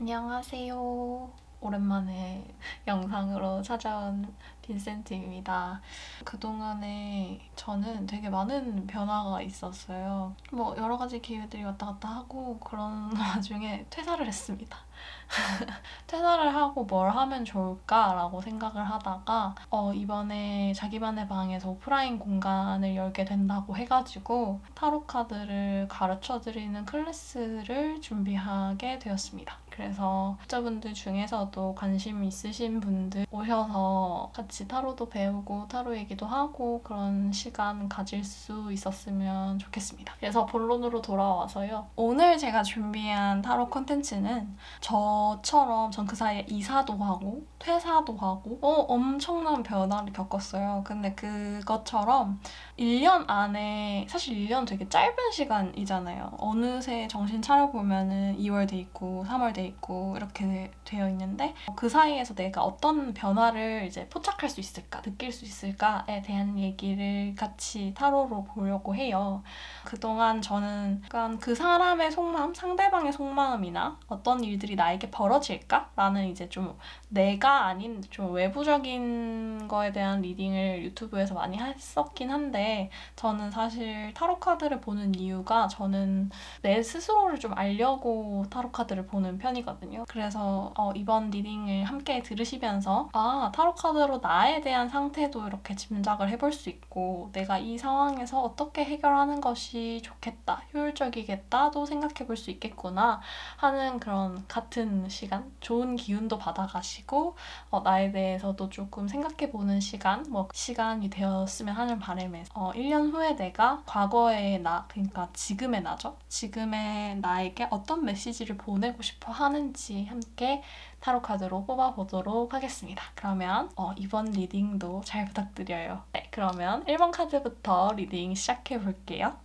안녕하세요. 오랜만에 영상으로 찾아온 빈센트입니다. 그동안에 저는 되게 많은 변화가 있었어요. 뭐 여러 가지 기회들이 왔다 갔다 하고 그런 와중에 퇴사를 했습니다. 퇴사를 하고 뭘 하면 좋을까라고 생각을 하다가 이번에 자기만의 방에서 오프라인 공간을 열게 된다고 해가지고 타로 카드를 가르쳐드리는 클래스를 준비하게 되었습니다. 그래서 구독자분들 중에서도 관심 있으신 분들 오셔서 같이 타로도 배우고 타로 얘기도 하고 그런 시간 가질 수 있었으면 좋겠습니다. 그래서 본론으로 돌아와서요. 오늘 제가 준비한 타로 콘텐츠는 저처럼 전 그 사이에 이사도 하고 퇴사도 하고 엄청난 변화를 겪었어요. 근데 그것처럼 1년 안에 사실 1년 되게 짧은 시간이잖아요. 어느새 정신 차려보면은 2월 돼 있고 3월 돼 있고 이렇게 되어 있는데 그 사이에서 내가 어떤 변화를 이제 포착할 수 있을까, 느낄 수 있을까에 대한 얘기를 같이 타로로 보려고 해요. 그동안 저는 약간 그 사람의 속마음, 상대방의 속마음이나 어떤 일들이 나에게 벌어질까? 라는 이제 좀 내가 아닌 좀 외부적인 거에 대한 리딩을 유튜브에서 많이 했었긴 한데 저는 사실 타로 카드를 보는 이유가 저는 내 스스로를 좀 알려고 타로 카드를 보는 편이거든요. 그래서 이번 리딩을 함께 들으시면서 타로 카드로 나에 대한 상태도 이렇게 짐작을 해볼 수 있고 내가 이 상황에서 어떻게 해결하는 것이 좋겠다, 효율적이겠다도 생각해 볼 수 있겠구나 하는 그런 같은 시간, 좋은 기운도 받아가시고 나에 대해서도 조금 생각해보는 시간이 되었으면 하는 바람에서 1년 후에 내가 과거의 나, 그러니까 지금의 나죠. 지금의 나에게 어떤 메시지를 보내고 싶어 하는지 함께 타로 카드로 뽑아보도록 하겠습니다. 그러면 이번 리딩도 잘 부탁드려요. 네, 그러면 1번 카드부터 리딩 시작해볼게요.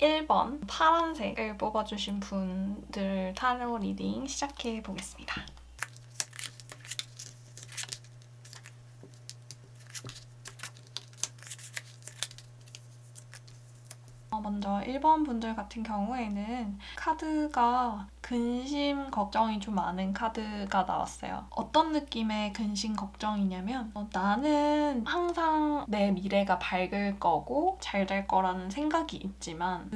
일 번 파란색을 뽑아주신 분들 타로 리딩 시작해보겠습니다. 먼저 1번 분들 같은 경우에는 카드가 근심 걱정이 좀 많은 카드가 나왔어요. 어떤 느낌의 근심 걱정이냐면 나는 항상 내 미래가 밝을 거고 잘 될 거라는 생각이 있지만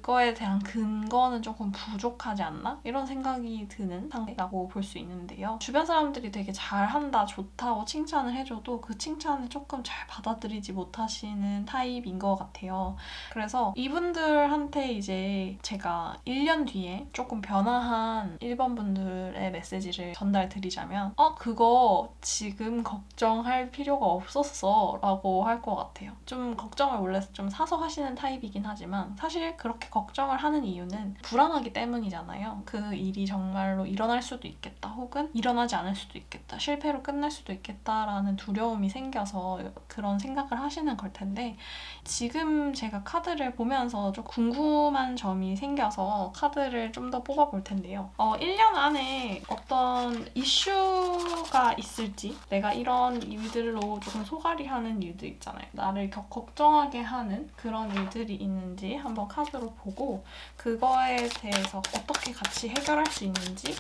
그거에 대한 근거는 조금 부족하지 않나? 이런 생각이 드는 상태라고 볼 수 있는데요. 주변 사람들이 되게 잘한다, 좋다고 칭찬을 해줘도 그 칭찬을 조금 잘 받아들이지 못하시는 타입인 것 같아요. 그래서 이분들한테 이제 제가 1년 뒤에 조금 변화한 1번 분들의 메시지를 전달드리자면 그거 지금 걱정할 필요가 없었어 라고 할 것 같아요. 좀 걱정을 원래 좀 사서 하시는 타입이긴 하지만 사실 그렇게 걱정을 하는 이유는 불안하기 때문이잖아요. 그 일이 정말로 일어날 수도 있겠다 혹은 일어나지 않을 수도 있겠다, 실패로 끝날 수도 있겠다라는 두려움이 생겨서 그런 생각을 하시는 걸 텐데 지금 제가 카드를 보면서 좀 궁금한 점이 생겨서 카드를 좀 더 뽑아볼 텐데요. 1년 안에 어떤 이슈가 있을지, 내가 이런 일들로 조금 소갈이하는 일들 있잖아요. 나를 걱정하게 하는 그런 일들이 있는지 한번 카드로 보고 그거에 대해서 어떻게 같이 해결할 수 있는지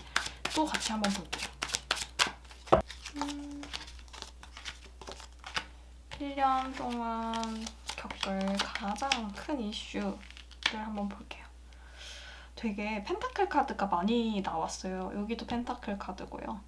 또 같이 한번 볼게요. 1년 동안 겪을 가장 큰 이슈를 한번 볼게요. 되게 펜타클 카드가 많이 나왔어요. 여기도 펜타클 카드고요.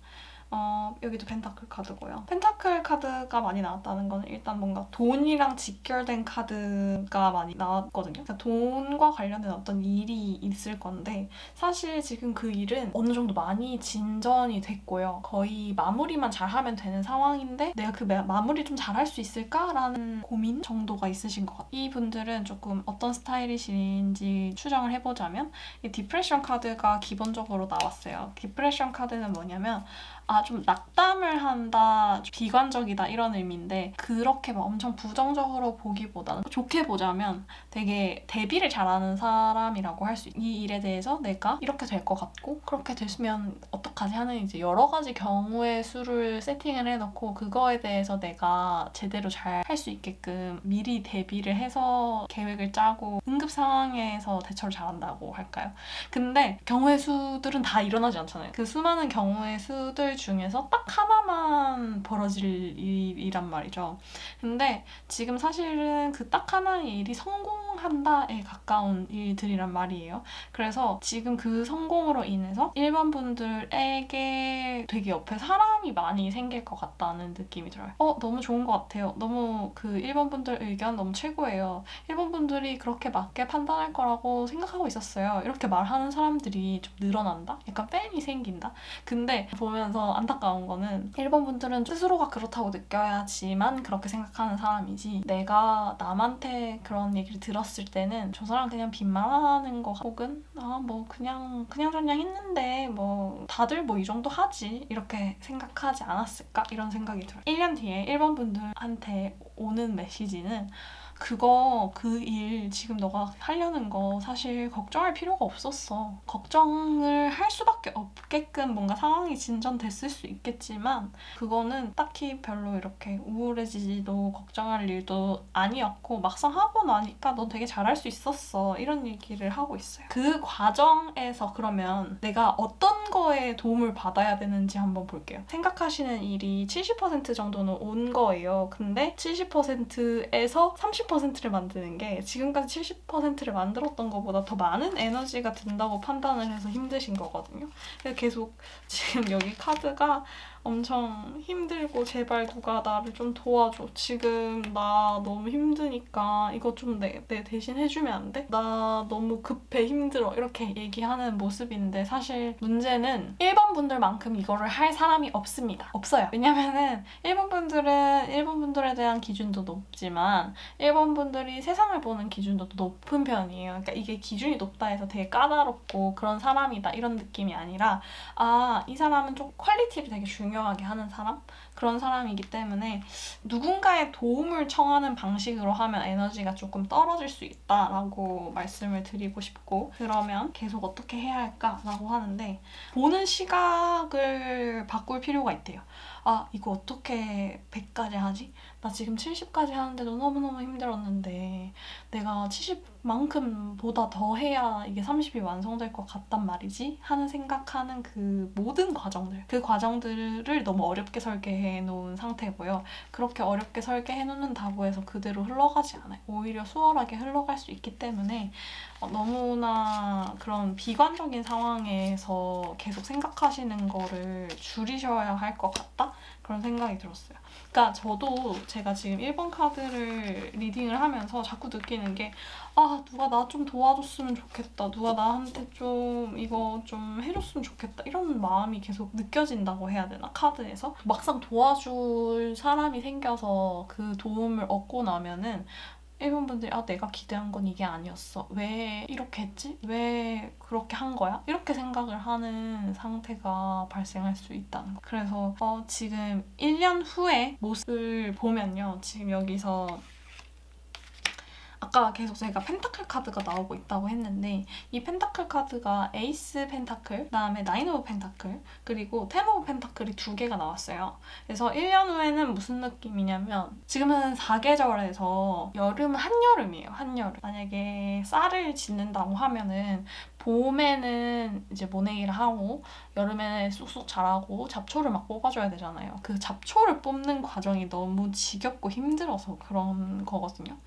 여기도 펜타클 카드고요. 펜타클 카드가 많이 나왔다는 건 일단 뭔가 돈이랑 직결된 카드가 많이 나왔거든요. 그러니까 돈과 관련된 어떤 일이 있을 건데 사실 지금 그 일은 어느 정도 많이 진전이 됐고요. 거의 마무리만 잘하면 되는 상황인데 내가 그 마무리 좀 잘할 수 있을까라는 고민 정도가 있으신 것 같아요. 이분들은 조금 어떤 스타일이신지 추정을 해보자면 이 디프레션 카드가 기본적으로 나왔어요. 디프레션 카드는 뭐냐면 좀 낙담을 한다, 비관적이다 이런 의미인데 그렇게 막 엄청 부정적으로 보기보다는 좋게 보자면 되게 대비를 잘하는 사람이라고 할 수 있어요. 이 일에 대해서 내가 이렇게 될 것 같고 그렇게 됐으면 어떡하지 하는 이제 여러 가지 경우의 수를 세팅을 해놓고 그거에 대해서 내가 제대로 잘 할 수 있게끔 미리 대비를 해서 계획을 짜고 응급 상황에서 대처를 잘한다고 할까요? 근데 경우의 수들은 다 일어나지 않잖아요. 그 수많은 경우의 수들 중에서 딱 하나만 벌어질 일이란 말이죠. 근데 지금 사실은 그 딱 하나의 일이 성공한다에 가까운 일들이란 말이에요. 그래서 지금 그 성공으로 인해서 일반 분들에게 되게 옆에 사람이 많이 생길 것 같다는 느낌이 들어요. 너무 좋은 것 같아요. 너무 그 일본 분들 의견 너무 최고예요. 일본 분들이 그렇게 맞게 판단할 거라고 생각하고 있었어요. 이렇게 말하는 사람들이 좀 늘어난다? 약간 팬이 생긴다? 근데 보면서 안타까운 거는 일본 분들은 스스로가 그렇다고 느껴야지만 그렇게 생각하는 사람이지 내가 남한테 그런 얘기를 들었을 때는 저 사람 그냥 빈말하는 거 혹은 뭐 그냥 했는데 뭐 다들 뭐 이 정도 하지 이렇게 생각하지 않았을까 이런 생각이 들어요. 1년 뒤에 일본 분들한테 오는 메시지는 그 일 지금 너가 하려는 거 사실 걱정할 필요가 없었어. 걱정을 할 수밖에 없게끔 뭔가 상황이 진전됐을 수 있겠지만 그거는 딱히 별로 이렇게 우울해지지도 걱정할 일도 아니었고 막상 하고 나니까 너 되게 잘할 수 있었어. 이런 얘기를 하고 있어요. 그 과정에서 그러면 내가 어떤 거에 도움을 받아야 되는지 한번 볼게요. 생각하시는 일이 70% 정도는 온 거예요. 근데 70%에서 30%를 만드는 게 지금까지 70%를 만들었던 것보다 더 많은 에너지가 든다고 판단을 해서 힘드신 거거든요. 그래서 계속 지금 여기 카드가 엄청 힘들고 제발 누가 나를 좀 도와줘. 지금 나 너무 힘드니까 이거 좀 내 대신 해주면 안 돼? 나 너무 급해 힘들어. 이렇게 얘기하는 모습인데 사실 문제는 일본 분들만큼 이거를 할 사람이 없습니다. 없어요. 왜냐면은 일본 분들에 대한 기준도 높지만 일본 분들이 세상을 보는 기준도 높은 편이에요. 그러니까 이게 기준이 높다 해서 되게 까다롭고 그런 사람이다 이런 느낌이 아니라 이 사람은 좀 퀄리티를 되게 중요하게 하는 사람? 그런 사람이기 때문에 누군가의 도움을 청하는 방식으로 하면 에너지가 조금 떨어질 수 있다라고 말씀을 드리고 싶고 그러면 계속 어떻게 해야 할까라고 하는데 보는 시각을 바꿀 필요가 있대요. 이거 어떻게 100까지 하지? 나 지금 70까지 하는데도 너무너무 힘들었는데 내가 70만큼 보다 더 해야 이게 30이 완성될 것 같단 말이지? 하는 생각하는 그 모든 과정들 그 과정들을 너무 어렵게 설계해 놓은 상태고요. 그렇게 어렵게 설계해 놓는다고 해서 그대로 흘러가지 않아요. 오히려 수월하게 흘러갈 수 있기 때문에 너무나 그런 비관적인 상황에서 계속 생각하시는 거를 줄이셔야 할 것 같다? 그런 생각이 들었어요. 그러니까 저도 제가 지금 1번 카드를 리딩을 하면서 자꾸 느끼는 게 누가 나 좀 도와줬으면 좋겠다. 누가 나한테 좀 이거 좀 해줬으면 좋겠다. 이런 마음이 계속 느껴진다고 해야 되나? 카드에서. 막상 도와줄 사람이 생겨서 그 도움을 얻고 나면은 일본 분들이 내가 기대한 건 이게 아니었어. 왜 이렇게 했지? 왜 그렇게 한 거야? 이렇게 생각을 하는 상태가 발생할 수 있다는 거. 그래서 지금 1년 후의 모습을 보면요. 지금 여기서 아까 계속 제가 펜타클 카드가 나오고 있다고 했는데 이 펜타클 카드가 에이스 펜타클, 그다음에 나인 오브 펜타클, 그리고 텐 오브 펜타클이 2개가 나왔어요. 그래서 1년 후에는 무슨 느낌이냐면 지금은 4계절에서 여름은 한여름이에요. 한여름. 만약에 쌀을 짓는다고 하면은 봄에는 이제 모내기를 하고 여름에는 쑥쑥 자라고 잡초를 막 뽑아줘야 되잖아요. 그 잡초를 뽑는 과정이 너무 지겹고 힘들어서 그런 거거든요.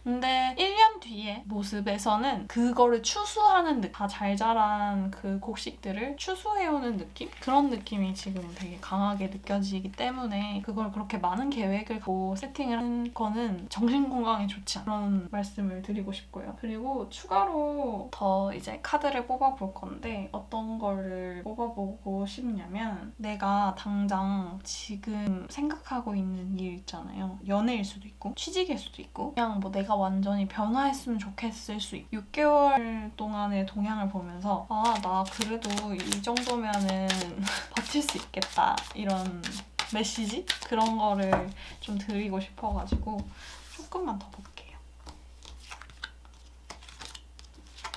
근데 1년 뒤의 모습에서는 그거를 추수하는 느낌, 다 잘 자란 그 곡식들을 추수해오는 느낌? 그런 느낌이 지금 되게 강하게 느껴지기 때문에 그걸 그렇게 많은 계획을 세팅을 한 거는 정신건강에 좋지 않은 그런 말씀을 드리고 싶고요. 그리고 추가로 더 이제 카드 카드를 뽑아볼 건데 어떤 거를 뽑아보고 싶냐면 내가 당장 지금 생각하고 있는 일 있잖아요. 연애일 수도 있고 취직일 수도 있고 그냥 뭐 내가 완전히 변화했으면 좋겠을 수 있고 6개월 동안의 동향을 보면서 아, 나 그래도 이 정도면은 버틸 수 있겠다 이런 메시지? 그런 거를 좀 드리고 싶어가지고 조금만 더 볼게요.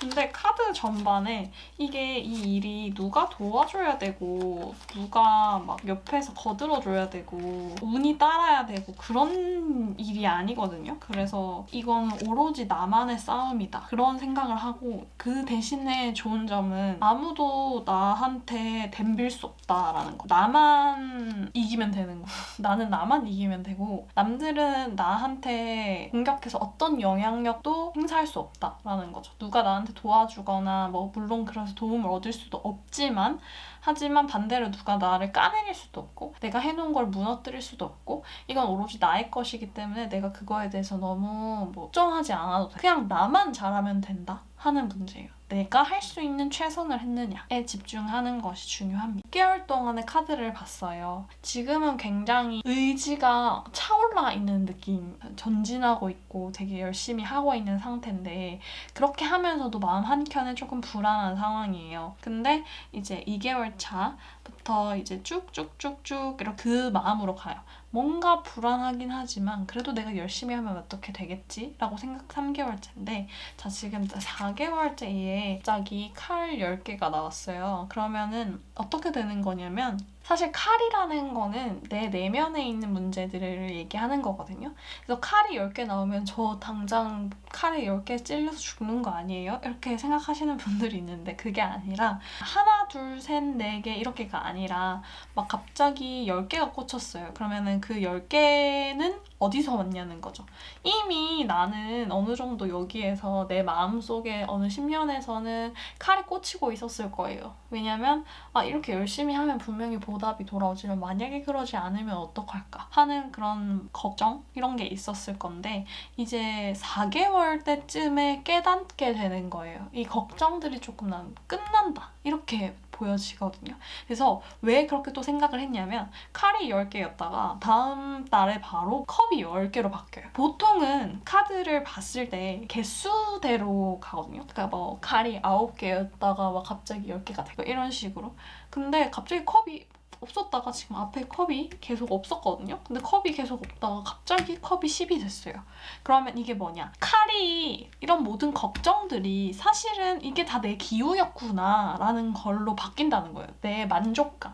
근데 카드 전반에 이게 이 일이 누가 도와줘야 되고 누가 막 옆에서 거들어줘야 되고 운이 따라야 되고 그런 일이 아니거든요. 그래서 이건 오로지 나만의 싸움이다. 그런 생각을 하고 그 대신에 좋은 점은 아무도 나한테 덤빌 수 없다라는 거. 나만 이기면 되는 거. 나는 나만 이기면 되고 남들은 나한테 공격해서 어떤 영향력도 행사할 수 없다라는 거죠. 누가 나한테 도와주거나 뭐 물론 그래서 도움을 얻을 수도 없지만 하지만 반대로 누가 나를 까내릴 수도 없고 내가 해놓은 걸 무너뜨릴 수도 없고 이건 오로지 나의 것이기 때문에 내가 그거에 대해서 너무 뭐 걱정하지 않아도 돼. 그냥 나만 잘하면 된다 하는 문제예요. 내가 할 수 있는 최선을 했느냐에 집중하는 것이 중요합니다. 6개월 동안의 카드를 봤어요. 지금은 굉장히 의지가 차올라 있는 느낌, 전진하고 있고 되게 열심히 하고 있는 상태인데 그렇게 하면서도 마음 한켠에 조금 불안한 상황이에요. 근데 이제 2개월 차부터 이제 쭉쭉쭉쭉 이렇게 그 마음으로 가요. 뭔가 불안하긴 하지만 그래도 내가 열심히 하면 어떻게 되겠지? 라고 생각 3개월째인데 자 지금 4개월째에 갑자기 칼 10개가 나왔어요. 그러면은 어떻게 되는 거냐면 사실 칼이라는 거는 내 내면에 있는 문제들을 얘기하는 거거든요. 그래서 칼이 10개 나오면 저 당장 칼에 10개 찔려서 죽는 거 아니에요? 이렇게 생각하시는 분들이 있는데 그게 아니라 하나, 둘, 셋, 네 개 이렇게가 아니라 막 갑자기 10개가 꽂혔어요. 그러면은 그 10개는 어디서 왔냐는 거죠. 이미 나는 어느 정도 여기에서 내 마음속에 어느 10년에서는 칼이 꽂히고 있었을 거예요. 왜냐면 아 이렇게 열심히 하면 분명히 보답이 돌아오지만 만약에 그러지 않으면 어떡할까 하는 그런 걱정 이런 게 있었을 건데 이제 4개월 때쯤에 깨닫게 되는 거예요. 이 걱정들이 조금 난 끝난다 이렇게 보여지거든요. 그래서 왜 그렇게 또 생각을 했냐면 칼이 10개였다가 다음 달에 바로 컵이 10개로 바뀌어요. 보통은 카드를 봤을 때 개수대로 가거든요. 그러니까 뭐 칼이 9개였다가 막 갑자기 10개가 되고 이런 식으로. 근데 갑자기 컵이 없었다가 지금 앞에 컵이 계속 없었거든요. 근데 컵이 계속 없다가 갑자기 컵이 10이 됐어요. 그러면 이게 뭐냐? 칼이 이런 모든 걱정들이 사실은 이게 다 내 기우였구나 라는 걸로 바뀐다는 거예요. 내 만족감.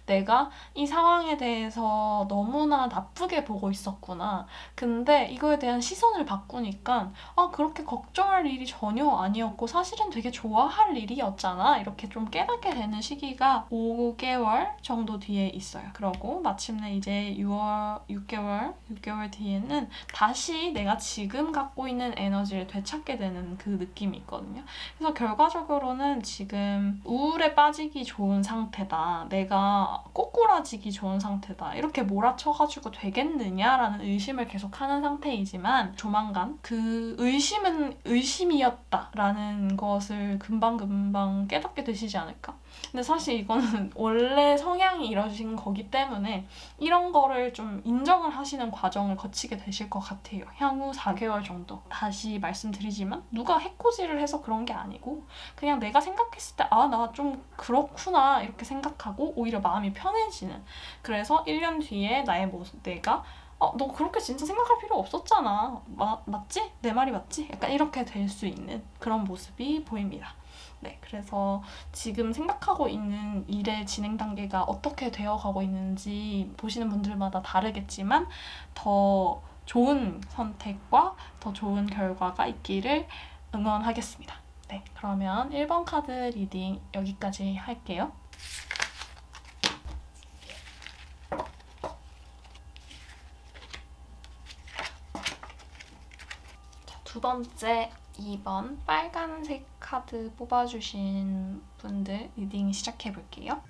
내가 이 상황에 대해서 너무나 나쁘게 보고 있었구나. 근데 이거에 대한 시선을 바꾸니까 아 그렇게 걱정할 일이 전혀 아니었고 사실은 되게 좋아할 일이었잖아. 이렇게 좀 깨닫게 되는 시기가 5개월 정도 뒤에 있어요. 그러고 마침내 이제 6개월 뒤에는 다시 내가 지금 갖고 있는 에너지를 되찾게 되는 그 느낌이 있거든요. 그래서 결과적으로는 지금 우울에 빠지기 좋은 상태다. 내가 꼬꾸라지기 좋은 상태다. 이렇게 몰아쳐가지고 되겠느냐라는 의심을 계속하는 상태이지만 조만간 그 의심은 의심이었다라는 것을 금방금방 깨닫게 되시지 않을까? 근데 사실 이거는 원래 성향이 이러신 거기 때문에 이런 거를 좀 인정을 하시는 과정을 거치게 되실 것 같아요. 향후 4개월 정도. 다시 말씀드리지만 누가 해코지를 해서 그런 게 아니고 그냥 내가 생각했을 때 아, 나 좀 그렇구나 이렇게 생각하고 오히려 마음이 편해지는 그래서 1년 뒤에 나의 모습 내가 너 그렇게 진짜 생각할 필요 없었잖아. 맞지? 내 말이 맞지? 약간 이렇게 될 수 있는 그런 모습이 보입니다. 네, 그래서 지금 생각하고 있는 일의 진행 단계가 어떻게 되어가고 있는지 보시는 분들마다 다르겠지만 더 좋은 선택과 더 좋은 결과가 있기를 응원하겠습니다. 네, 그러면 1번 카드 리딩 여기까지 할게요. 자, 두 번째 2번 빨간색 카드 뽑아주신 분들 리딩 시작해볼게요.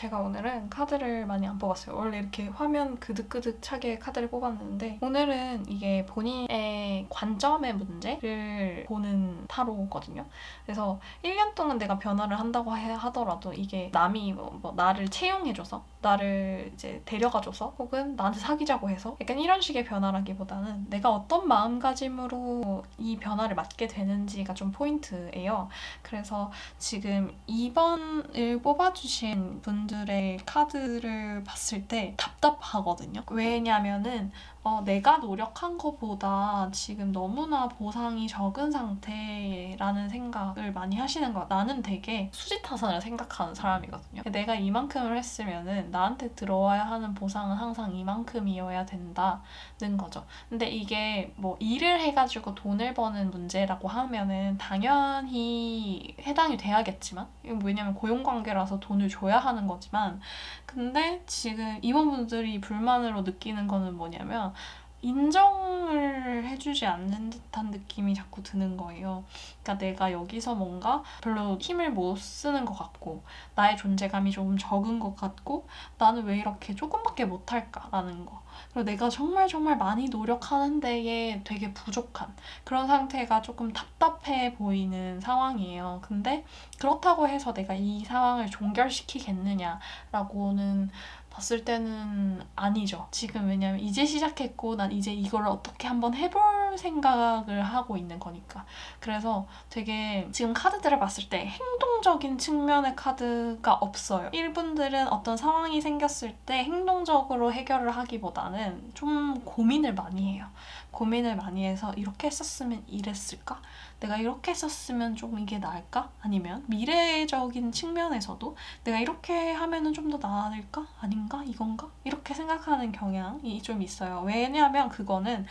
제가 오늘은 카드를 많이 안 뽑았어요. 원래 이렇게 화면 그득그득차게 카드를 뽑았는데 오늘은 이게 본인의 관점의 문제를 보는 타로거든요. 그래서 1년 동안 내가 변화를 한다고 하더라도 이게 남이 뭐 나를 채용해줘서 나를 이제 데려가줘서 혹은 나한테 사귀자고 해서 약간 이런 식의 변화라기보다는 내가 어떤 마음가짐으로 이 변화를 맞게 되는지가 좀 포인트예요. 그래서 지금 2번을 뽑아주신 분들의 카드를 봤을 때 답답하거든요. 왜냐면은 내가 노력한 것보다 지금 너무나 보상이 적은 상태라는 생각을 많이 하시는 거야. 나는 되게 수지타산을 생각하는 사람이거든요. 내가 이만큼을 했으면은 나한테 들어와야 하는 보상은 항상 이만큼이어야 된다는 거죠. 근데 이게 뭐 일을 해가지고 돈을 버는 문제라고 하면은 당연히 해당이 돼야겠지만, 왜냐면 고용관계라서 돈을 줘야 하는 거지만, 근데 지금 임원분들이 불만으로 느끼는 거는 뭐냐면 인정을 해주지 않는 듯한 느낌이 자꾸 드는 거예요. 그러니까 내가 여기서 뭔가 별로 힘을 못 쓰는 것 같고 나의 존재감이 좀 적은 것 같고 나는 왜 이렇게 조금밖에 못할까라는 거. 그리고 내가 정말 많이 노력하는 데에 되게 부족한 그런 상태가 조금 답답해 보이는 상황이에요. 근데 그렇다고 해서 내가 이 상황을 종결시키겠느냐라고는 봤을 때는 아니죠. 지금 왜냐면 이제 시작했고 난 이제 이걸 어떻게 한번 해볼 생각을 하고 있는 거니까. 그래서 되게 지금 카드들을 봤을 때 행동적인 측면의 카드가 없어요. 이분들은 어떤 상황이 생겼을 때 행동적으로 해결을 하기보다는 좀 고민을 많이 해요. 고민을 많이 해서 이렇게 했었으면 이랬을까? 내가 이렇게 했었으면 좀 이게 나을까? 아니면 미래적인 측면에서도 내가 이렇게 하면은 좀 더 나을까? 아닌가? 이건가? 이렇게 생각하는 경향이 좀 있어요. 왜냐하면 그거는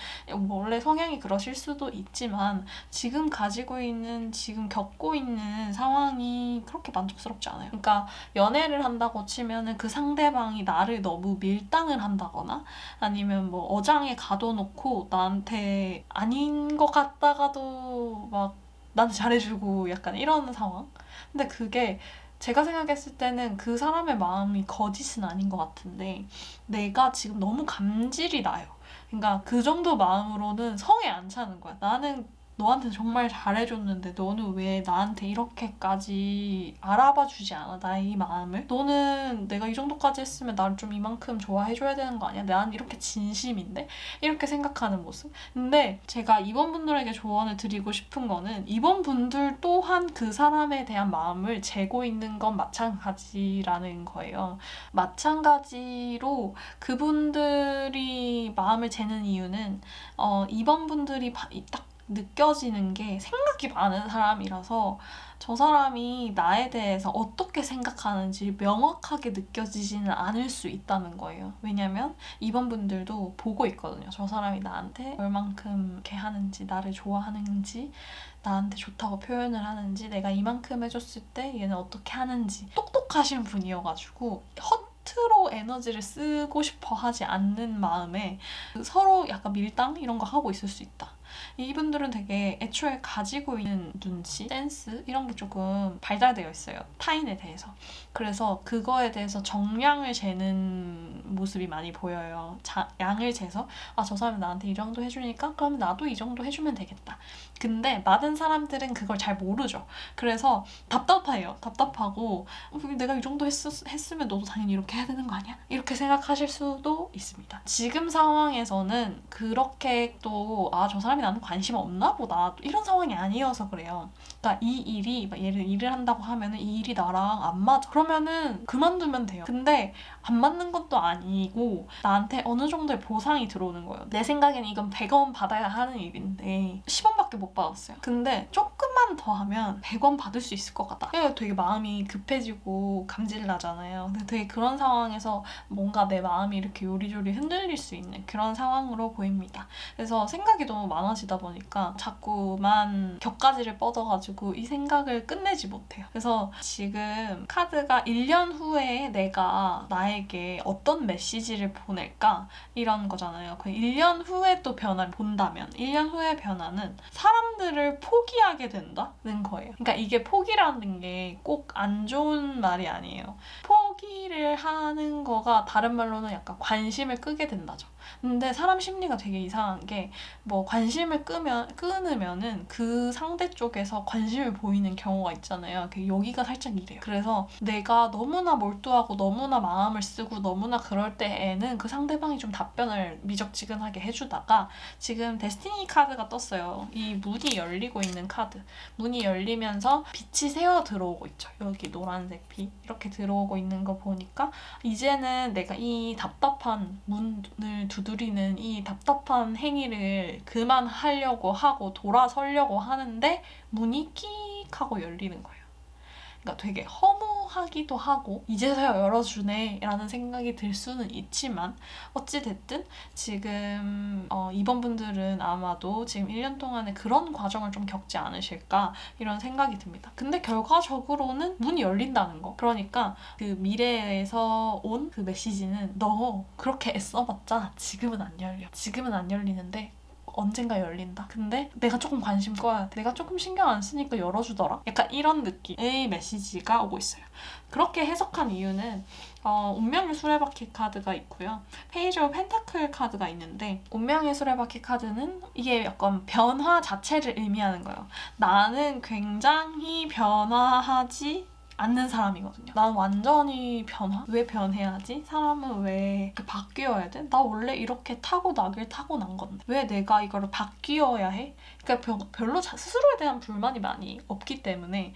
원래 성향이 그러실 수도 있지만 지금 가지고 있는, 지금 겪고 있는 상황이 그렇게 만족스럽지 않아요. 그러니까 연애를 한다고 치면은 그 상대방이 나를 너무 밀당을 한다거나 아니면 뭐 어장에 가둬놓고 나한테 아닌 것 같다가도 막 나한테 잘해주고 약간 이런 상황? 근데 그게 제가 생각했을 때는 그 사람의 마음이 거짓은 아닌 것 같은데 내가 지금 너무 감질이 나요. 그러니까 그 정도 마음으로는 성에 안 차는 거야. 나는 너한테 정말 잘해줬는데 너는 왜 나한테 이렇게까지 알아봐 주지 않아? 나의 이 마음을? 너는 내가 이 정도까지 했으면 나를 좀 이만큼 좋아해줘야 되는 거 아니야? 난 이렇게 진심인데? 이렇게 생각하는 모습? 근데 제가 이번 분들에게 조언을 드리고 싶은 거는 이번 분들 또한 그 사람에 대한 마음을 재고 있는 건 마찬가지라는 거예요. 마찬가지로 그분들이 마음을 재는 이유는 이번 분들이 딱 느껴지는 게 생각이 많은 사람이라서 저 사람이 나에 대해서 어떻게 생각하는지 명확하게 느껴지지는 않을 수 있다는 거예요. 왜냐면 이번 분들도 보고 있거든요. 저 사람이 나한테 얼만큼 이렇게 하는지, 나를 좋아하는지, 나한테 좋다고 표현을 하는지, 내가 이만큼 해줬을 때 얘는 어떻게 하는지 똑똑하신 분이어가지고 허투루 에너지를 쓰고 싶어 하지 않는 마음에 서로 약간 밀당 이런 거 하고 있을 수 있다. 이분들은 되게 애초에 가지고 있는 눈치, 센스 이런 게 조금 발달되어 있어요. 타인에 대해서. 그래서 그거에 대해서 정량을 재는 모습이 많이 보여요. 양을 재서 저 사람이 나한테 이 정도 해주니까 그러면 나도 이 정도 해주면 되겠다. 근데 많은 사람들은 그걸 잘 모르죠. 그래서 답답해요. 답답하고 내가 이 정도 했으면 너도 당연히 이렇게 해야 되는 거 아니야? 이렇게 생각하실 수도 있습니다. 지금 상황에서는 그렇게 또 저 사람이 나는 관심 없나 보다 이런 상황이 아니어서 그래요. 그러니까 이 일이 예를 일을 한다고 하면은 이 일이 나랑 안 맞아. 그러면은 그만두면 돼요. 근데 안 맞는 것도 아니고 나한테 어느 정도의 보상이 들어오는 거예요. 내 생각에는 이건 100원 받아야 하는 일인데 10원밖에 못 받았어요. 근데 조금만 더 하면 100원 받을 수 있을 것 같다. 되게 마음이 급해지고 감질 나잖아요. 근데 되게 그런 상황에서 뭔가 내 마음이 이렇게 요리조리 흔들릴 수 있는 그런 상황으로 보입니다. 그래서 생각이 너무 많아지다 보니까 자꾸만 격가지를 뻗어가지고 이 생각을 끝내지 못해요. 그래서 지금 카드가 1년 후에 내가 나에게 어떤 메시지를 보낼까? 이런 거잖아요. 그 1년 후에 또 변화를 본다면 1년 후의 변화는 사람들을 포기하게 된다는 거예요. 그러니까 이게 포기라는 게 꼭 안 좋은 말이 아니에요. 포기를 하는 거가 다른 말로는 약간 관심을 끄게 된다죠. 근데 사람 심리가 되게 이상한 게 뭐 관심을 끊으면은 그 상대 쪽에서 관심을 보이는 경우가 있잖아요. 여기가 살짝 이래요. 그래서 내가 너무나 몰두하고 너무나 마음을 쓰고 너무나 그럴 때에는 그 상대방이 좀 답변을 미적지근하게 해주다가 지금 데스티니 카드가 떴어요. 이 문이 열리고 있는 카드. 문이 열리면서 빛이 새어 들어오고 있죠. 여기 노란색 빛 이렇게 들어오고 있는 거 보니까 이제는 내가 이 답답한 문을 두드리는 이 답답한 행위를 그만하려고 하고 돌아서려고 하는데 문이 끽 하고 열리는 거예요. 그러니까 되게 허무하기도 하고 이제서야 열어주네 라는 생각이 들 수는 있지만 어찌됐든 지금 이번 분들은 아마도 지금 1년 동안에 그런 과정을 좀 겪지 않으실까 이런 생각이 듭니다. 근데 결과적으로는 문이 열린다는 거. 그러니까 그 미래에서 온 그 메시지는 너 그렇게 애써봤자 지금은 안 열려. 지금은 안 열리는데 언젠가 열린다. 근데 내가 조금 관심 꺼야 돼. 내가 조금 신경 안 쓰니까 열어주더라. 약간 이런 느낌의 메시지가 오고 있어요. 그렇게 해석한 이유는 운명의 수레바퀴 카드가 있고요. 페이지 오브 펜타클 카드가 있는데 운명의 수레바퀴 카드는 이게 약간 변화 자체를 의미하는 거예요. 나는 굉장히 변화하지 않는 사람이거든요. 난 완전히 왜 변해야지? 사람은 왜 이렇게 바뀌어야 돼? 나 원래 이렇게 타고나길 타고난 건데 왜 내가 이거를 바뀌어야 해? 그러니까 별로 스스로에 대한 불만이 많이 없기 때문에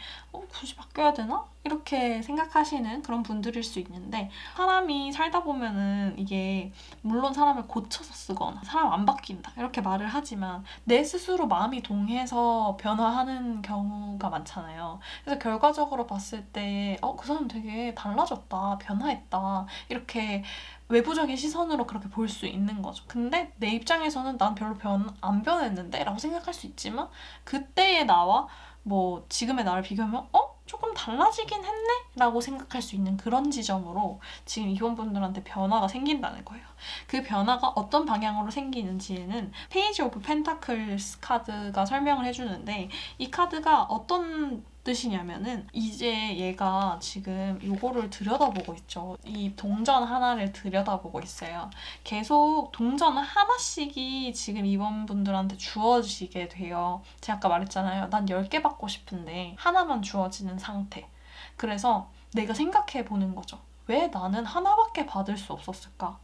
굳이 바뀌어야 되나? 이렇게 생각하시는 그런 분들일 수 있는데 사람이 살다 보면은 이게 물론 사람을 고쳐서 쓰거나 사람 안 바뀐다 이렇게 말을 하지만 내 스스로 마음이 동해서 변화하는 경우가 많잖아요. 그래서 결과적으로 봤을 때 그 사람 되게 달라졌다, 변화했다 이렇게 외부적인 시선으로 그렇게 볼 수 있는 거죠. 근데 내 입장에서는 난 별로 안 변했는데 라고 생각할 수 있지만 그때의 나와 뭐 지금의 나를 비교하면 조금 달라지긴 했네? 라고 생각할 수 있는 그런 지점으로 지금 이혼분들한테 변화가 생긴다는 거예요. 그 변화가 어떤 방향으로 생기는지는 페이지 오브 펜타클스 카드가 설명을 해주는데 이 카드가 어떤 뜻이냐면은 이제 얘가 지금 요거를 들여다보고 있죠. 이 동전 하나를 들여다보고 있어요. 계속 동전 하나씩이 지금 이번 분들한테 주어지게 돼요. 제가 아까 말했잖아요. 난 10개 받고 싶은데 하나만 주어지는 상태. 그래서 내가 생각해보는 거죠. 왜 나는 하나밖에 받을 수 없었을까?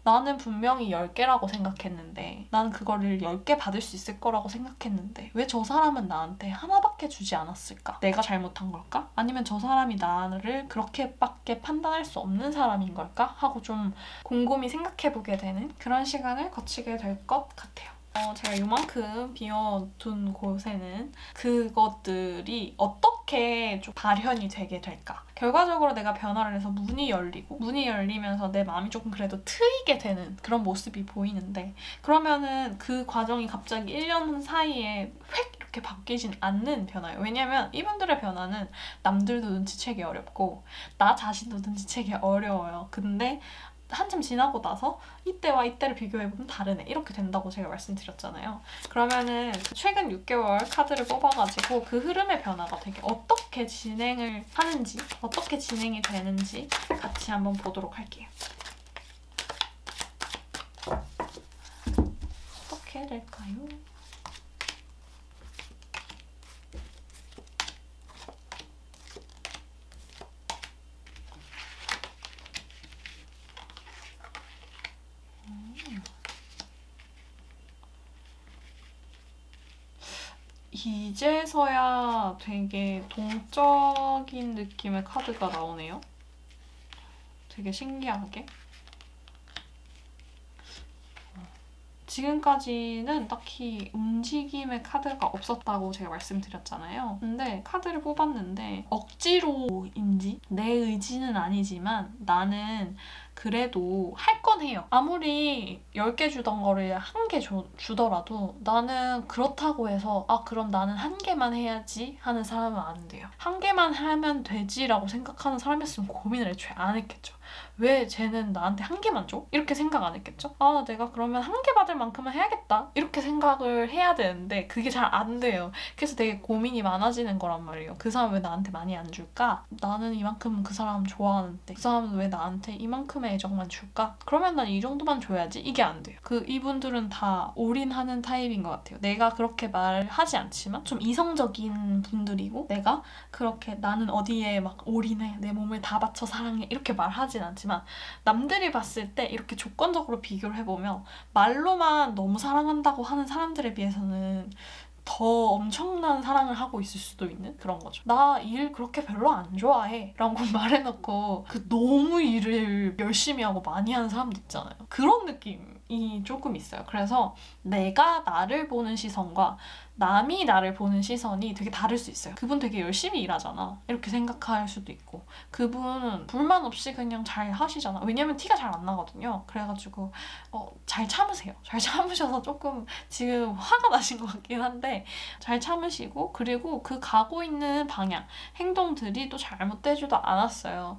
나는 분명히 10개라고 생각했는데 나는 그거를 10개 받을 수 있을 거라고 생각했는데 왜 저 사람은 나한테 하나밖에 주지 않았을까? 내가 잘못한 걸까? 아니면 저 사람이 나를 그렇게밖에 판단할 수 없는 사람인 걸까? 하고 좀 곰곰이 생각해보게 되는 그런 시간을 거치게 될 것 같아요. 제가 요만큼 비워둔 곳에는 그것들이 어떻게 좀 발현이 되게 될까? 결과적으로 내가 변화를 해서 문이 열리고 문이 열리면서 내 마음이 조금 그래도 트이게 되는 그런 모습이 보이는데 그러면은 그 과정이 갑자기 1년 사이에 획 이렇게 바뀌진 않는 변화예요. 왜냐면 이분들의 변화는 남들도 눈치채기 어렵고 나 자신도 눈치채기 어려워요. 근데 한참 지나고 나서 이때와 이때를 비교해보면 다르네 이렇게 된다고 제가 말씀드렸잖아요. 그러면은 최근 6개월 카드를 뽑아가지고 그 흐름의 변화가 되게 어떻게 진행을 하는지 어떻게 진행이 되는지 같이 한번 보도록 할게요. 어떻게 될까요? 이제서야 되게 동적인 느낌의 카드가 나오네요. 되게 신기하게. 지금까지는 딱히 움직임의 카드가 없었다고 제가 말씀드렸잖아요. 근데 카드를 뽑았는데 억지로인지 내 의지는 아니지만 나는 그래도 할 건 해요. 아무리 10개 주던 거를 1개 주더라도 나는 그렇다고 해서 그럼 나는 1개만 해야지 하는 사람은 안 돼요. 1개만 하면 되지라고 생각하는 사람이었으면 고민을 애초에 안 했겠죠. 왜 쟤는 나한테 1개만 줘? 이렇게 생각 안 했겠죠? 내가 그러면 1개 받을 만큼은 해야겠다. 이렇게 생각을 해야 되는데 그게 잘 안 돼요. 그래서 되게 고민이 많아지는 거란 말이에요. 그 사람 왜 나한테 많이 안 줄까? 나는 이만큼 그 사람 좋아하는데 그 사람은 왜 나한테 이만큼의 애정만 줄까? 그러면 난 이 정도만 줘야지. 이게 안 돼요. 이분들은 다 올인하는 타입인 것 같아요. 내가 그렇게 말하지 않지만 좀 이성적인 분들이고 내가 그렇게 나는 어디에 막 올인해. 내 몸을 다 바쳐 사랑해. 이렇게 말하진 않지만 남들이 봤을 때 이렇게 조건적으로 비교를 해보면 말로만 너무 사랑한다고 하는 사람들에 비해서는 더 엄청난 사랑을 하고 있을 수도 있는 그런 거죠. 나 일 그렇게 별로 안 좋아해 라고 말해놓고 너무 일을 열심히 하고 많이 하는 사람도 있잖아요. 그런 느낌이 조금 있어요. 그래서 내가 나를 보는 시선과 남이 나를 보는 시선이 되게 다를 수 있어요. 그분 되게 열심히 일하잖아. 이렇게 생각할 수도 있고 그분은 불만 없이 그냥 잘 하시잖아. 왜냐면 티가 잘 안 나거든요. 그래가지고 잘 참으세요. 잘 참으셔서 조금 지금 화가 나신 것 같긴 한데 잘 참으시고 그리고 가고 있는 방향, 행동들이 또 잘못되지도 않았어요.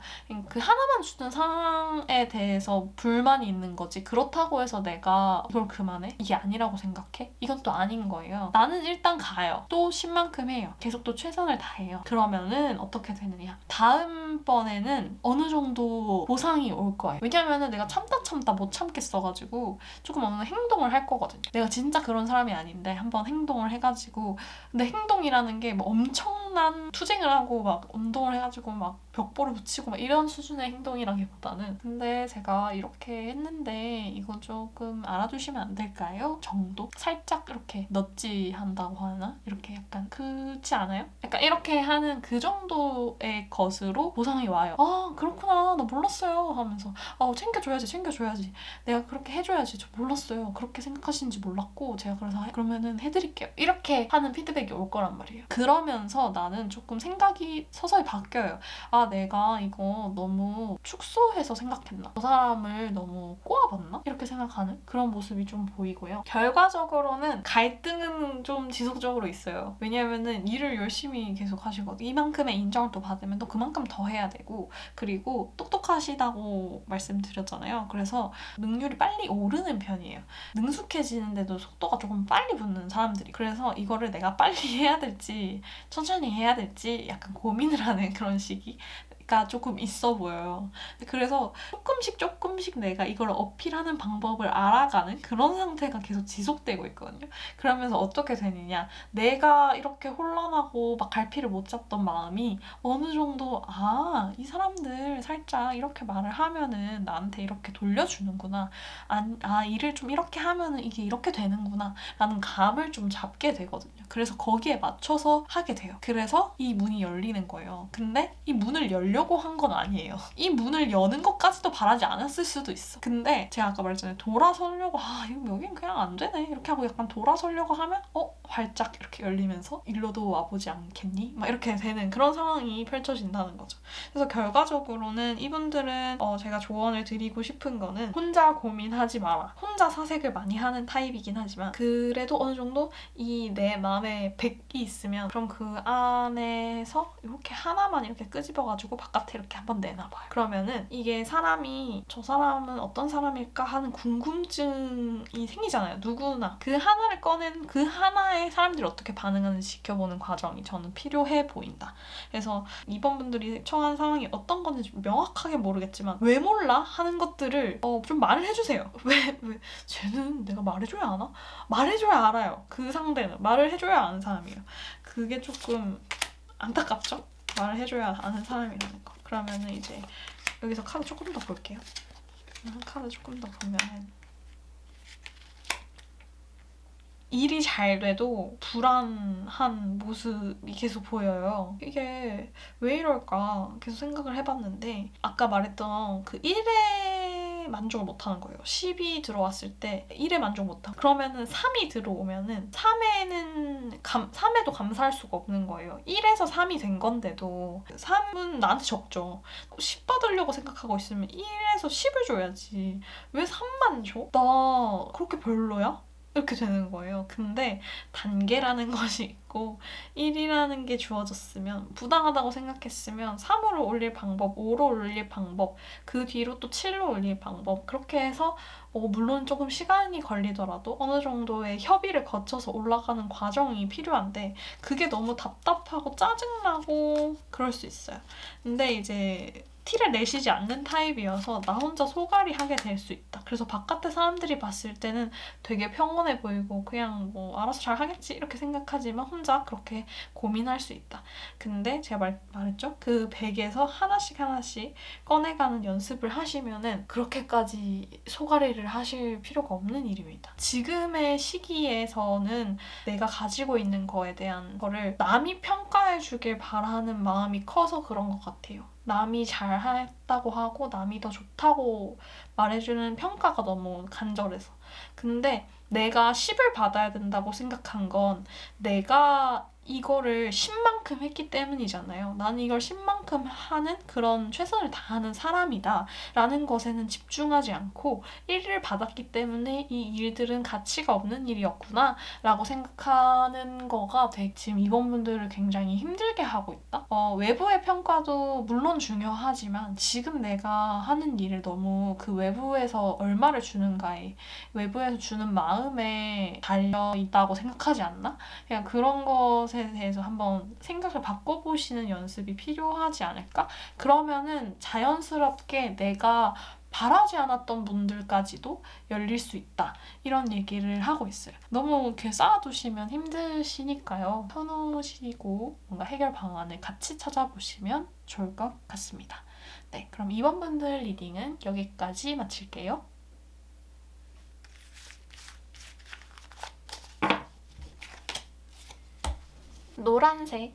그 하나만 주는 상황에 대해서 불만이 있는 거지 그렇다고 해서 내가 이걸 그만해? 이게 아니라고 생각해? 이건 또 아닌 거예요. 나는 일단 가요. 또 10만큼 해요. 계속 또 최선을 다해요. 그러면은 어떻게 되느냐. 다음번에는 어느 정도 보상이 올 거예요. 왜냐면은 내가 참다 못 참겠어가지고 조금 어느 행동을 할 거거든요. 내가 진짜 그런 사람이 아닌데 한번 행동을 해가지고 근데 행동이라는 게 뭐 엄청난 투쟁을 하고 막 운동을 해가지고 막 벽보를 붙이고 막 이런 수준의 행동이라기보다는 근데 제가 이렇게 했는데 이거 조금 알아두시면 안 될까요? 정도? 살짝 이렇게 넛지한다고 하나? 이렇게 약간 그렇지 않아요? 약간 이렇게 하는 그 정도의 것으로 보상이 와요. 그렇구나 나 몰랐어요 하면서 챙겨줘야지 내가 그렇게 해줘야지 저 몰랐어요 그렇게 생각하시는지 몰랐고 제가 그래서 그러면은 해드릴게요 이렇게 하는 피드백이 올 거란 말이에요. 그러면서 나는 조금 생각이 서서히 바뀌어요. 내가 이거 너무 축소해서 생각했나? 저 사람을 너무 꼬아봤나? 이렇게 생각하는 그런 모습이 좀 보이고요. 결과적으로는 갈등은 좀 지속적으로 있어요. 왜냐면은 일을 열심히 계속 하시거든요. 이만큼의 인정을 또 받으면 또 그만큼 더 해야 되고 그리고 똑똑하시다고 말씀드렸잖아요. 그래서 능률이 빨리 오르는 편이에요. 능숙해지는데도 속도가 조금 빨리 붙는 사람들이. 그래서 이거를 내가 빨리 해야 될지 천천히 해야 될지 약간 고민을 하는 그런 시기가 조금 있어 보여요. 그래서 조금씩 내가 이걸 어필하는 방법을 알아가는 그런 상태가 계속 지속되고 있거든요. 그러면서 어떻게 되느냐. 내가 이렇게 혼란하고 막 갈피를 못 잡던 마음이 어느 정도 이 사람들 살짝 이렇게 말을 하면은 나한테 이렇게 돌려주는구나. 일을 좀 이렇게 하면은 이게 이렇게 되는구나 라는 감을 좀 잡게 되거든요. 그래서 거기에 맞춰서 하게 돼요. 그래서 이 문이 열리는 거예요. 근데 이 문을 열려고 한 건 아니에요. 이 문을 여는 것까지도 바라지 않았을 수도 있어. 근데 제가 아까 말했잖아요. 돌아서려고 여긴 그냥 안 되네 이렇게 하고 약간 돌아서려고 하면 활짝 이렇게 열리면서 일로도 와보지 않겠니? 막 이렇게 되는 그런 상황이 펼쳐진다는 거죠. 그래서 결과적으로는 이분들은 제가 조언을 드리고 싶은 거는 혼자 고민하지 마라. 혼자 사색을 많이 하는 타입이긴 하지만 그래도 어느 정도 이 내 마음에 100이 있으면 그럼 그 안에서 이렇게 하나만 이렇게 끄집어가지고 바깥에 이렇게 한번 내놔봐요. 그러면은 이게 저 사람은 어떤 사람일까 하는 궁금증이 생기잖아요. 누구나. 그 하나를 꺼낸 그 하나의 사람들이 어떻게 반응하는지 지켜보는 과정이 저는 필요해 보인다. 그래서 이번 분들이 처한 상황이 어떤 건지 명확하게 모르겠지만 왜 몰라? 하는 것들을 좀 말을 해주세요. 왜 쟤는 내가 말해줘야 하나? 말해줘야 알아요. 그 상대는 말을 해줘야 아는 사람이에요. 그게 조금 안타깝죠? 말을 해줘야 아는 사람이라는 거. 그러면은 이제 여기서 카드 조금 더 볼게요. 카드 조금 더 보면은 일이 잘 돼도 불안한 모습이 계속 보여요. 이게 왜 이럴까 계속 생각을 해봤는데 아까 말했던 그 1에 만족을 못하는 거예요. 10이 들어왔을 때 1에 만족 못하고 그러면은 3이 들어오면은 3에는 3에도 감사할 수가 없는 거예요. 1에서 3이 된 건데도 3은 나한테 적죠. 10 받으려고 생각하고 있으면 1에서 10을 줘야지. 왜 3만 줘? 나 그렇게 별로야? 이렇게 되는 거예요. 근데 단계라는 것이 있고 1이라는 게 주어졌으면 부당하다고 생각했으면 3으로 올릴 방법, 5로 올릴 방법, 그 뒤로 또 7로 올릴 방법 그렇게 해서 물론 조금 시간이 걸리더라도 어느 정도의 협의를 거쳐서 올라가는 과정이 필요한데 그게 너무 답답하고 짜증나고 그럴 수 있어요. 근데 이제 티를 내시지 않는 타입이어서 나 혼자 소갈이 하게 될 수 있다. 그래서 바깥에 사람들이 봤을 때는 되게 평온해 보이고 그냥 뭐 알아서 잘 하겠지 이렇게 생각하지만 혼자 그렇게 고민할 수 있다. 근데 제가 말했죠? 그 백에서 하나씩 꺼내가는 연습을 하시면은 그렇게까지 소갈이를 하실 필요가 없는 일입니다. 지금의 시기에서는 내가 가지고 있는 거에 대한 거를 남이 평가해 주길 바라는 마음이 커서 그런 것 같아요. 남이 잘했다고 하고 남이 더 좋다고 말해주는 평가가 너무 간절해서. 근데 내가 10을 받아야 된다고 생각한 건 내가 이거를 10만큼 했기 때문이잖아요. 나는 이걸 10만큼 하는 그런 최선을 다하는 사람이다 라는 것에는 집중하지 않고 1을 받았기 때문에 이 일들은 가치가 없는 일이었구나 라고 생각하는 거가 지금 임원분들을 굉장히 힘들게 하고 있다. 외부의 평가도 물론 중요하지만 지금 내가 하는 일을 너무 그 외부에서 얼마를 주는가에 외부에서 주는 마음에 달려있다고 생각하지 않나? 그냥 그런 것에 대해서 한번 생각을 바꿔보시는 연습이 필요하지 않을까? 그러면은 자연스럽게 내가 바라지 않았던 분들까지도 열릴 수 있다. 이런 얘기를 하고 있어요. 너무 이렇게 쌓아두시면 힘드시니까요. 쳐놓으시고 뭔가 해결 방안을 같이 찾아보시면 좋을 것 같습니다. 네, 그럼 2번분들 리딩은 여기까지 마칠게요. 노란색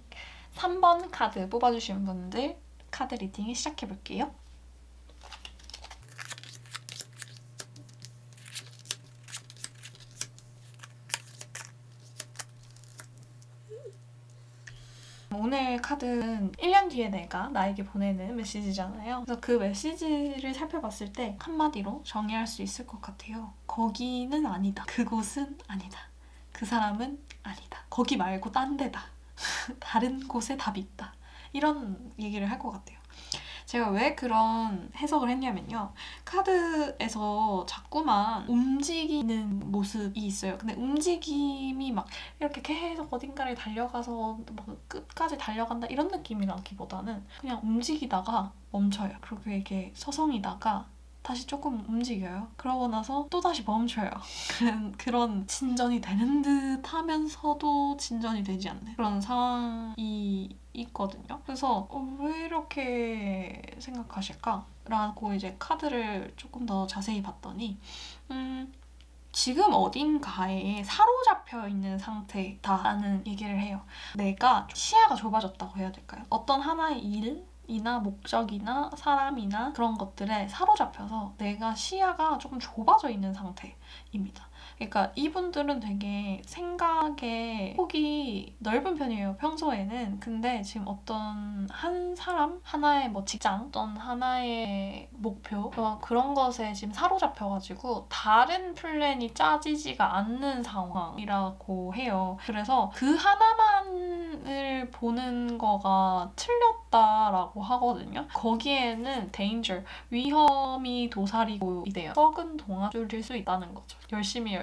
3번 카드 뽑아주신 분들 카드 리딩을 시작해볼게요. 오늘 카드는 1년 뒤에 내가 나에게 보내는 메시지잖아요. 그래서 그 메시지를 살펴봤을 때 한마디로 정의할 수 있을 것 같아요. 거기는 아니다. 그곳은 아니다. 그 사람은 아니다. 거기 말고 딴 데다. 다른 곳에 답이 있다. 이런 얘기를 할 것 같아요. 제가 왜 그런 해석을 했냐면요. 카드에서 자꾸만 움직이는 모습이 있어요. 근데 움직임이 막 이렇게 계속 어딘가를 달려가서 막 끝까지 달려간다 이런 느낌이라기보다는 그냥 움직이다가 멈춰요. 그리고 이렇게 서성이다가 다시 조금 움직여요. 그러고 나서 또 다시 멈춰요. 그런 진전이 되는 듯 하면서도 진전이 되지 않는 그런 상황이 있거든요. 그래서 왜 이렇게 생각하실까? 라고 이제 카드를 조금 더 자세히 봤더니 지금 어딘가에 사로잡혀 있는 상태다라는 얘기를 해요. 내가 시야가 좁아졌다고 해야 될까요? 어떤 하나의 일이나 목적이나 사람이나 그런 것들에 사로잡혀서 내가 시야가 조금 좁아져 있는 상태입니다. 그러니까 이분들은 되게 생각의 폭이 넓은 편이에요, 평소에는. 근데 지금 어떤 한 사람, 하나의 뭐 직장, 어떤 하나의 목표 그런 것에 지금 사로잡혀가지고 다른 플랜이 짜지지가 않는 상황이라고 해요. 그래서 그 하나만을 보는 거가 틀렸다라고 하거든요. 거기에는 danger, 위험이 도사리고 있대요. 썩은 동아줄일 수 있다는 거죠. 열심히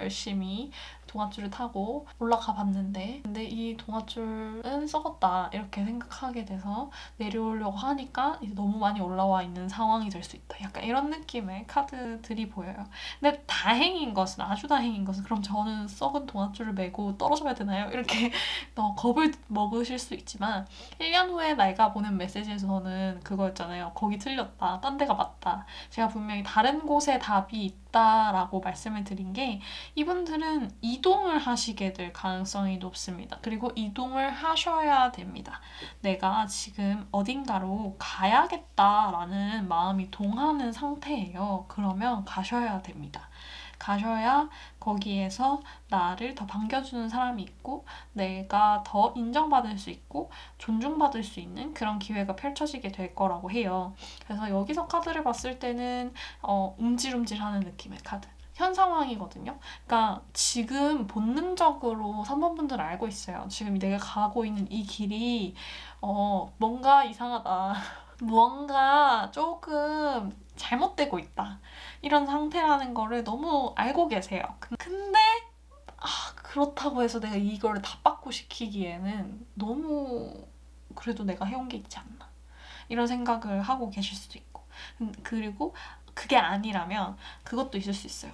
동아줄을 타고 올라가 봤는데 근데 이 동아줄은 썩었다 이렇게 생각하게 돼서 내려오려고 하니까 이제 너무 많이 올라와 있는 상황이 될 수 있다. 약간 이런 느낌의 카드들이 보여요. 근데 아주 다행인 것은 그럼 저는 썩은 동아줄을 메고 떨어져야 되나요? 이렇게 겁을 먹으실 수 있지만 1년 후에 내가 보낸 메시지에서는 그거였잖아요. 거기 틀렸다. 딴 데가 맞다. 제가 분명히 다른 곳에 답이 있다라고 말씀을 드린 게 이분들은 이동을 하시게 될 가능성이 높습니다. 그리고 이동을 하셔야 됩니다. 내가 지금 어딘가로 가야겠다라는 마음이 동하는 상태예요. 그러면 가셔야 됩니다. 가셔야 거기에서 나를 더 반겨주는 사람이 있고 내가 더 인정받을 수 있고 존중받을 수 있는 그런 기회가 펼쳐지게 될 거라고 해요. 그래서 여기서 카드를 봤을 때는 움찔움찔하는 느낌의 카드. 현 상황이거든요. 그러니까 지금 본능적으로 3번 분들은 알고 있어요. 지금 내가 가고 있는 이 길이 뭔가 이상하다. 무언가 조금 잘못되고 있다. 이런 상태라는 거를 너무 알고 계세요. 근데 그렇다고 해서 내가 이거를 다 빠꾸시키기에는 너무 그래도 내가 해온 게 있지 않나. 이런 생각을 하고 계실 수도 있고. 그리고 그게 아니라면 그것도 있을 수 있어요.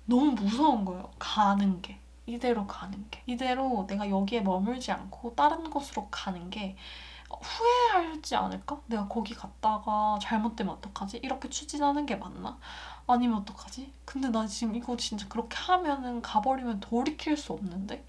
너무 무서운 거예요. 가는 게. 이대로 가는 게. 이대로 내가 여기에 머물지 않고 다른 곳으로 가는 게 후회하지 않을까? 내가 거기 갔다가 잘못되면 어떡하지? 이렇게 추진하는 게 맞나? 아니면 어떡하지? 근데 나 지금 이거 진짜 그렇게 하면은 가버리면 돌이킬 수 없는데?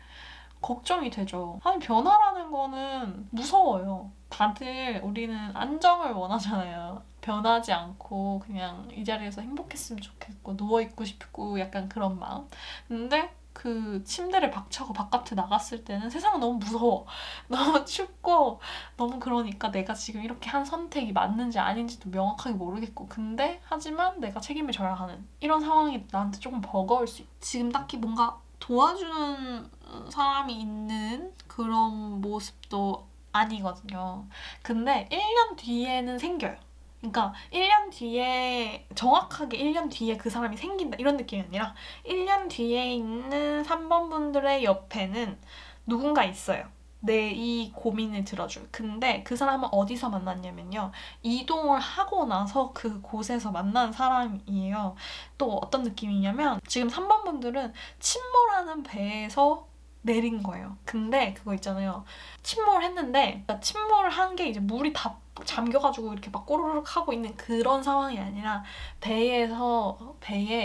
걱정이 되죠. 아니, 변화라는 거는 무서워요. 다들 우리는 안정을 원하잖아요. 변하지 않고 그냥 이 자리에서 행복했으면 좋겠고 누워있고 싶고 약간 그런 마음. 근데 그 침대를 박차고 바깥에 나갔을 때는 세상은 너무 무서워. 너무 춥고 너무 그러니까 내가 지금 이렇게 한 선택이 맞는지 아닌지도 명확하게 모르겠고 근데 하지만 내가 책임을 져야 하는 이런 상황이 나한테 조금 버거울 수 있어. 지금 딱히 뭔가 도와주는 사람이 있는 그런 모습도 아니거든요. 근데 1년 뒤에는 생겨요. 그러니까 1년 뒤에 정확하게 1년 뒤에 그 사람이 생긴다 이런 느낌이 아니라 1년 뒤에 있는 3번 분들의 옆에는 누군가 있어요. 내 이 고민을 들어줄. 근데 그 사람은 어디서 만났냐면요. 이동을 하고 나서 그 곳에서 만난 사람이에요. 또 어떤 느낌이냐면 지금 3번 분들은 침몰하는 배에서 내린 거예요. 근데 그거 있잖아요. 침몰했는데 침몰한 게 이제 물이 다 잠겨가지고 이렇게 막 꼬르륵 하고 있는 그런 상황이 아니라 배에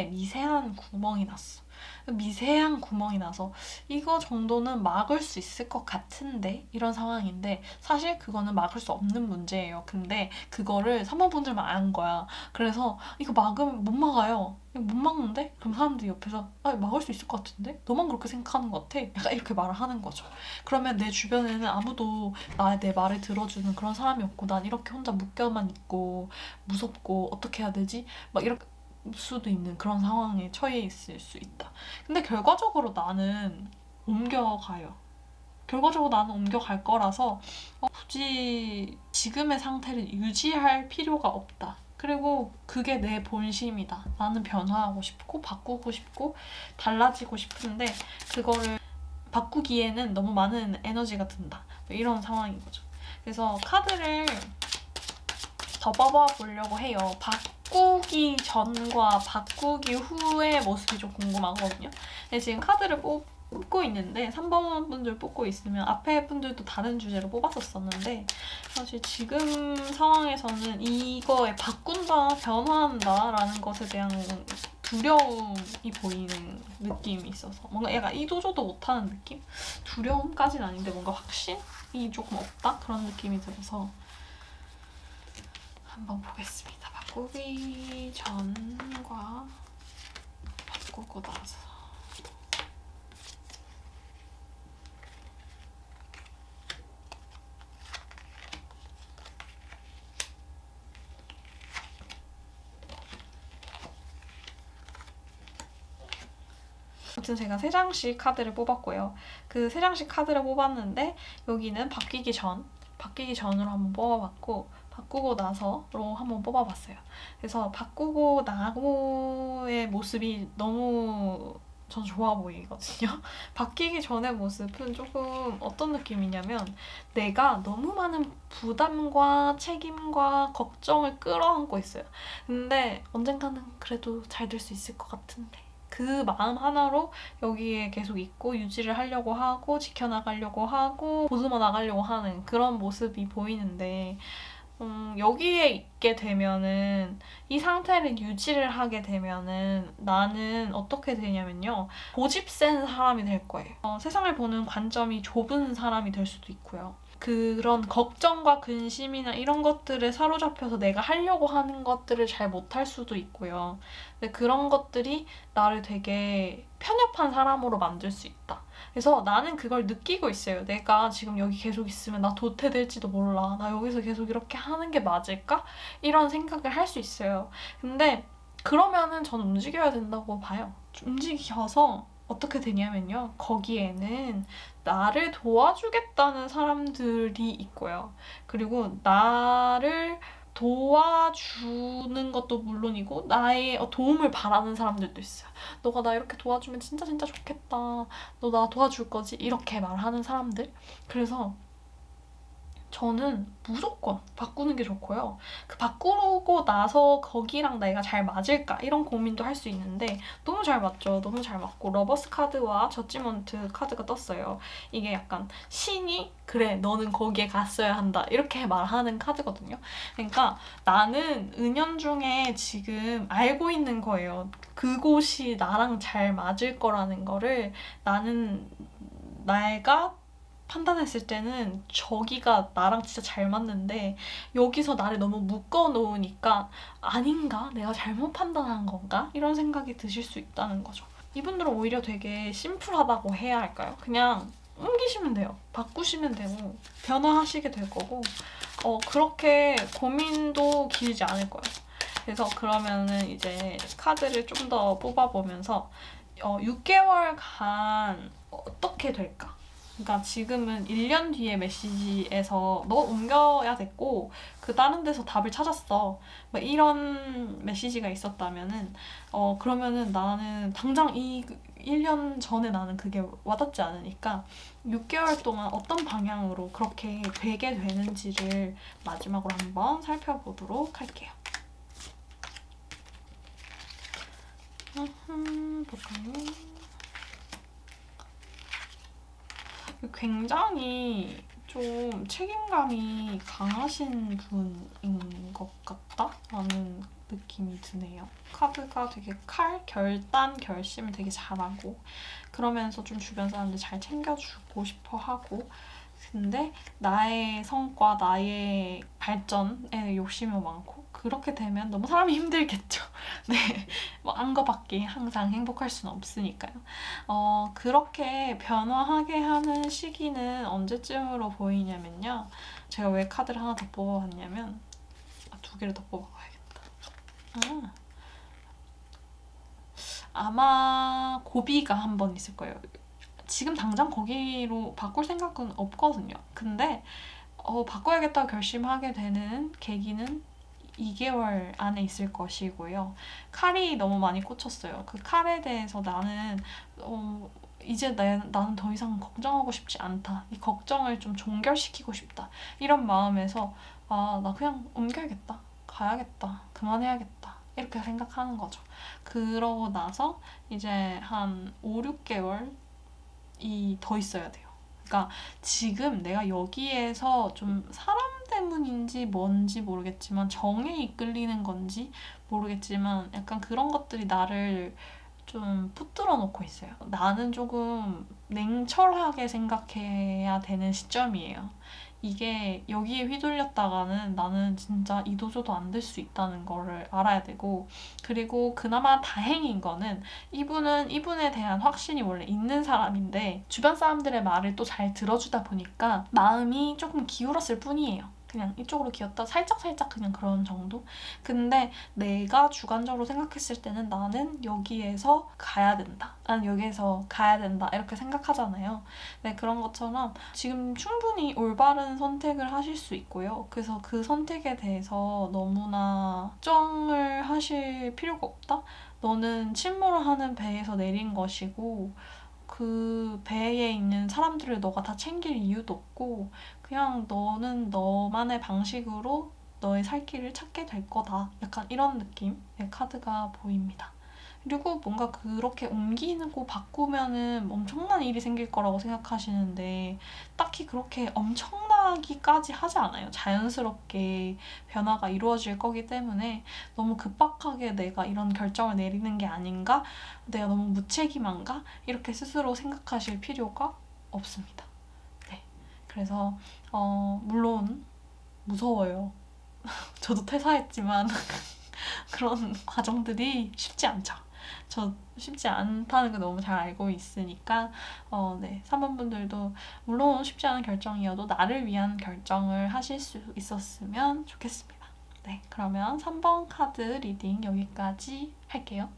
미세한 구멍이 났어. 미세한 구멍이 나서 이거 정도는 막을 수 있을 것 같은데 이런 상황인데 사실 그거는 막을 수 없는 문제예요. 근데 그거를 3번 분들만 안 거야. 그래서 이거 막으면 못 막아요. 이거 못 막는데? 그럼 사람들이 옆에서 막을 수 있을 것 같은데? 너만 그렇게 생각하는 것 같아? 약간 이렇게 말을 하는 거죠. 그러면 내 주변에는 아무도 내 말을 들어주는 그런 사람이 없고 난 이렇게 혼자 묶여만 있고 무섭고 어떻게 해야 되지? 막 이렇게 수도 있는 그런 상황에 처해 있을 수 있다. 근데 결과적으로 나는 옮겨가요. 결과적으로 나는 옮겨갈 거라서 굳이 지금의 상태를 유지할 필요가 없다. 그리고 그게 내 본심이다. 나는 변화하고 싶고 바꾸고 싶고 달라지고 싶은데 그거를 바꾸기에는 너무 많은 에너지가 든다. 이런 상황인 거죠. 그래서 카드를 더 뽑아보려고 해요. 바꾸기 전과 바꾸기 후의 모습이 좀 궁금하거든요. 근데 지금 카드를 뽑고 있는데 3번 분들 뽑고 있으면 앞에 분들도 다른 주제로 뽑았었는데 사실 지금 상황에서는 이거에 바꾼다, 변화한다 라는 것에 대한 두려움이 보이는 느낌이 있어서 뭔가 약간 이도저도 못하는 느낌? 두려움까지는 아닌데 뭔가 확신이 조금 없다? 그런 느낌이 들어서 한번 보겠습니다. 바꾸기 전과 바꾸고 나서 아무튼 제가 3장씩 카드를 뽑았고요. 그 3장씩 카드를 뽑았는데 여기는 바뀌기 전으로 한번 뽑아봤고 바꾸고 나서로 한번 뽑아봤어요. 그래서 바꾸고 나고의 모습이 너무 전 좋아 보이거든요. 바뀌기 전의 모습은 조금 어떤 느낌이냐면 내가 너무 많은 부담과 책임과 걱정을 끌어안고 있어요. 근데 언젠가는 그래도 잘 될 수 있을 것 같은데 그 마음 하나로 여기에 계속 있고 유지를 하려고 하고 지켜나가려고 하고 보듬어 나가려고 하는 그런 모습이 보이는데 여기에 있게 되면은 이 상태를 유지를 하게 되면은 나는 어떻게 되냐면요. 고집 센 사람이 될 거예요. 세상을 보는 관점이 좁은 사람이 될 수도 있고요. 그런 걱정과 근심이나 이런 것들에 사로잡혀서 내가 하려고 하는 것들을 잘 못할 수도 있고요. 근데 그런 것들이 나를 되게 편협한 사람으로 만들 수 있다. 그래서 나는 그걸 느끼고 있어요. 내가 지금 여기 계속 있으면 나 도태될지도 몰라. 나 여기서 계속 이렇게 하는 게 맞을까? 이런 생각을 할 수 있어요. 근데 그러면은 저는 움직여야 된다고 봐요. 움직여서 어떻게 되냐면요. 거기에는 나를 도와주겠다는 사람들이 있고요. 그리고 나를 도와주는 것도 물론이고 나의 도움을 바라는 사람들도 있어요. 너가 나 이렇게 도와주면 진짜 진짜 좋겠다. 너 나 도와줄 거지? 이렇게 말하는 사람들. 그래서 저는 무조건 바꾸는 게 좋고요. 그 바꾸고 나서 거기랑 내가 잘 맞을까? 이런 고민도 할 수 있는데 너무 잘 맞죠. 너무 잘 맞고 러버스 카드와 저지먼트 카드가 떴어요. 이게 약간 신이 그래 너는 거기에 갔어야 한다 이렇게 말하는 카드거든요. 그러니까 나는 은연중에 지금 알고 있는 거예요. 그곳이 나랑 잘 맞을 거라는 거를 나는 내가 판단했을 때는 저기가 나랑 진짜 잘 맞는데 여기서 나를 너무 묶어 놓으니까 아닌가? 내가 잘못 판단한 건가? 이런 생각이 드실 수 있다는 거죠. 이분들은 오히려 되게 심플하다고 해야 할까요? 그냥 옮기시면 돼요. 바꾸시면 되고 변화하시게 될 거고 그렇게 고민도 길지 않을 거예요. 그래서 그러면은 이제 카드를 좀 더 뽑아보면서 6개월간 어떻게 될까? 그러니까 지금은 1년 뒤의 메시지에서 너 옮겨야 됐고 그 다른 데서 답을 찾았어. 뭐 이런 메시지가 있었다면은 그러면은 나는 당장 이 1년 전에 나는 그게 와닿지 않으니까 6개월 동안 어떤 방향으로 그렇게 되게 되는지를 마지막으로 한번 살펴보도록 할게요. 볼까요? 굉장히 좀 책임감이 강하신 분인 것 같다라는 느낌이 드네요. 카드가 되게 결단, 결심을 되게 잘하고 그러면서 좀 주변 사람들 잘 챙겨주고 싶어 하고 근데 나의 성과, 나의 발전에 욕심이 많고 그렇게 되면 너무 사람이 힘들겠죠. 네, 뭐 안 거밖에 항상 행복할 수는 없으니까요. 그렇게 변화하게 하는 시기는 언제쯤으로 보이냐면요. 제가 왜 카드를 하나 더 뽑아봤냐면 2개를 더 뽑아봐야겠다. 아마 고비가 한 번 있을 거예요. 지금 당장 거기로 바꿀 생각은 없거든요. 근데 바꿔야겠다고 결심하게 되는 계기는 2개월 안에 있을 것이고요. 칼이 너무 많이 꽂혔어요. 그 칼에 대해서 나는 이제 나는 더 이상 걱정하고 싶지 않다. 이 걱정을 좀 종결시키고 싶다. 이런 마음에서 나 그냥 옮겨야겠다. 가야겠다. 그만해야겠다. 이렇게 생각하는 거죠. 그러고 나서 이제 한 5, 6개월이 더 있어야 돼요. 그러니까 지금 내가 여기에서 좀 사람 때문인지 뭔지 모르겠지만 정에 이끌리는 건지 모르겠지만 약간 그런 것들이 나를 좀 붙들어 놓고 있어요. 나는 조금 냉철하게 생각해야 되는 시점이에요. 이게 여기에 휘둘렸다가는 나는 진짜 이도저도 안 될 수 있다는 거를 알아야 되고 그리고 그나마 다행인 거는 이분은 이분에 대한 확신이 원래 있는 사람인데 주변 사람들의 말을 또 잘 들어주다 보니까 마음이 조금 기울었을 뿐이에요. 그냥 이쪽으로 기었다 살짝살짝 그냥 그런 정도? 근데 내가 주관적으로 생각했을 때는 나는 여기에서 가야 된다. 나는 여기에서 가야 된다. 이렇게 생각하잖아요. 네, 그런 것처럼 지금 충분히 올바른 선택을 하실 수 있고요. 그래서 그 선택에 대해서 너무나 걱정을 하실 필요가 없다? 너는 침몰을 하는 배에서 내린 것이고 그 배에 있는 사람들을 너가 다 챙길 이유도 없고 그냥 너는 너만의 방식으로 너의 살 길을 찾게 될 거다. 약간 이런 느낌의 카드가 보입니다. 그리고 뭔가 그렇게 옮기고 바꾸면은 엄청난 일이 생길 거라고 생각하시는데 딱히 그렇게 엄청난 생각이까지 하지 않아요. 자연스럽게 변화가 이루어질 거기 때문에 너무 급박하게 내가 이런 결정을 내리는 게 아닌가? 내가 너무 무책임한가? 이렇게 스스로 생각하실 필요가 없습니다. 네. 그래서 물론 무서워요. 저도 퇴사했지만 그런 과정들이 쉽지 않죠. 저 쉽지 않다는 거 너무 잘 알고 있으니까 네, 3번분들도 물론 쉽지 않은 결정이어도 나를 위한 결정을 하실 수 있었으면 좋겠습니다. 네, 그러면 3번 카드 리딩 여기까지 할게요.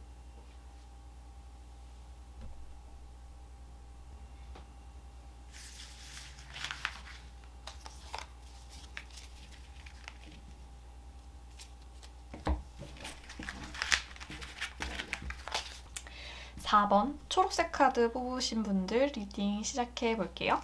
(4번) 초록색 카드 뽑으신 분들 리딩 시작해 볼게요.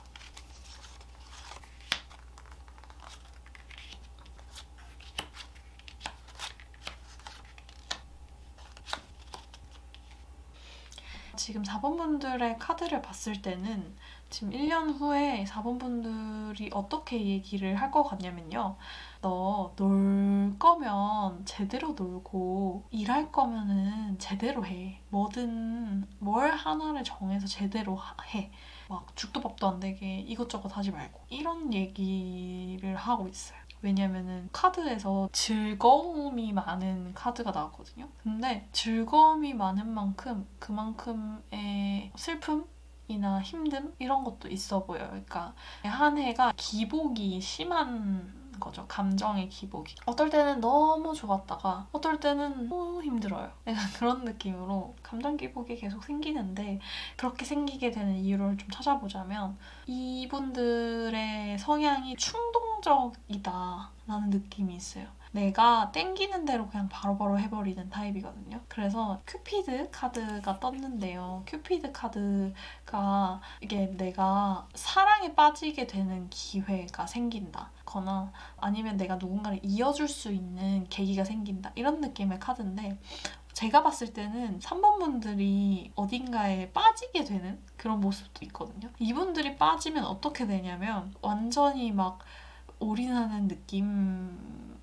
지금 4번분들의 카드를 봤을 때는 지금 1년 후에 4번분들이 어떻게 얘기를 할 것 같냐면요. 너 놀 거면 제대로 놀고 일할 거면은 제대로 해. 뭐든 뭘 하나를 정해서 제대로 해. 막 죽도 밥도 안 되게 이것저것 하지 말고 이런 얘기를 하고 있어요. 왜냐면은 카드에서 즐거움이 많은 카드가 나왔거든요. 근데 즐거움이 많은 만큼 그만큼의 슬픔이나 힘듦 이런 것도 있어 보여요. 그러니까 한 해가 기복이 심한 거죠. 감정의 기복이. 어떨 때는 너무 좋았다가 어떨 때는 너무 힘들어요. 약간 그런 느낌으로 감정 기복이 계속 생기는데 그렇게 생기게 되는 이유를 좀 찾아보자면 이분들의 성향이 충동적이다 라는 느낌이 있어요. 내가 땡기는 대로 그냥 바로바로 해버리는 타입이거든요. 그래서 큐피드 카드가 떴는데요. 큐피드 카드가 이게 내가 사랑에 빠지게 되는 기회가 생긴다 거나 아니면 내가 누군가를 이어줄 수 있는 계기가 생긴다 이런 느낌의 카드인데 제가 봤을 때는 3번분들이 어딘가에 빠지게 되는 그런 모습도 있거든요. 이분들이 빠지면 어떻게 되냐면 완전히 막 올인하는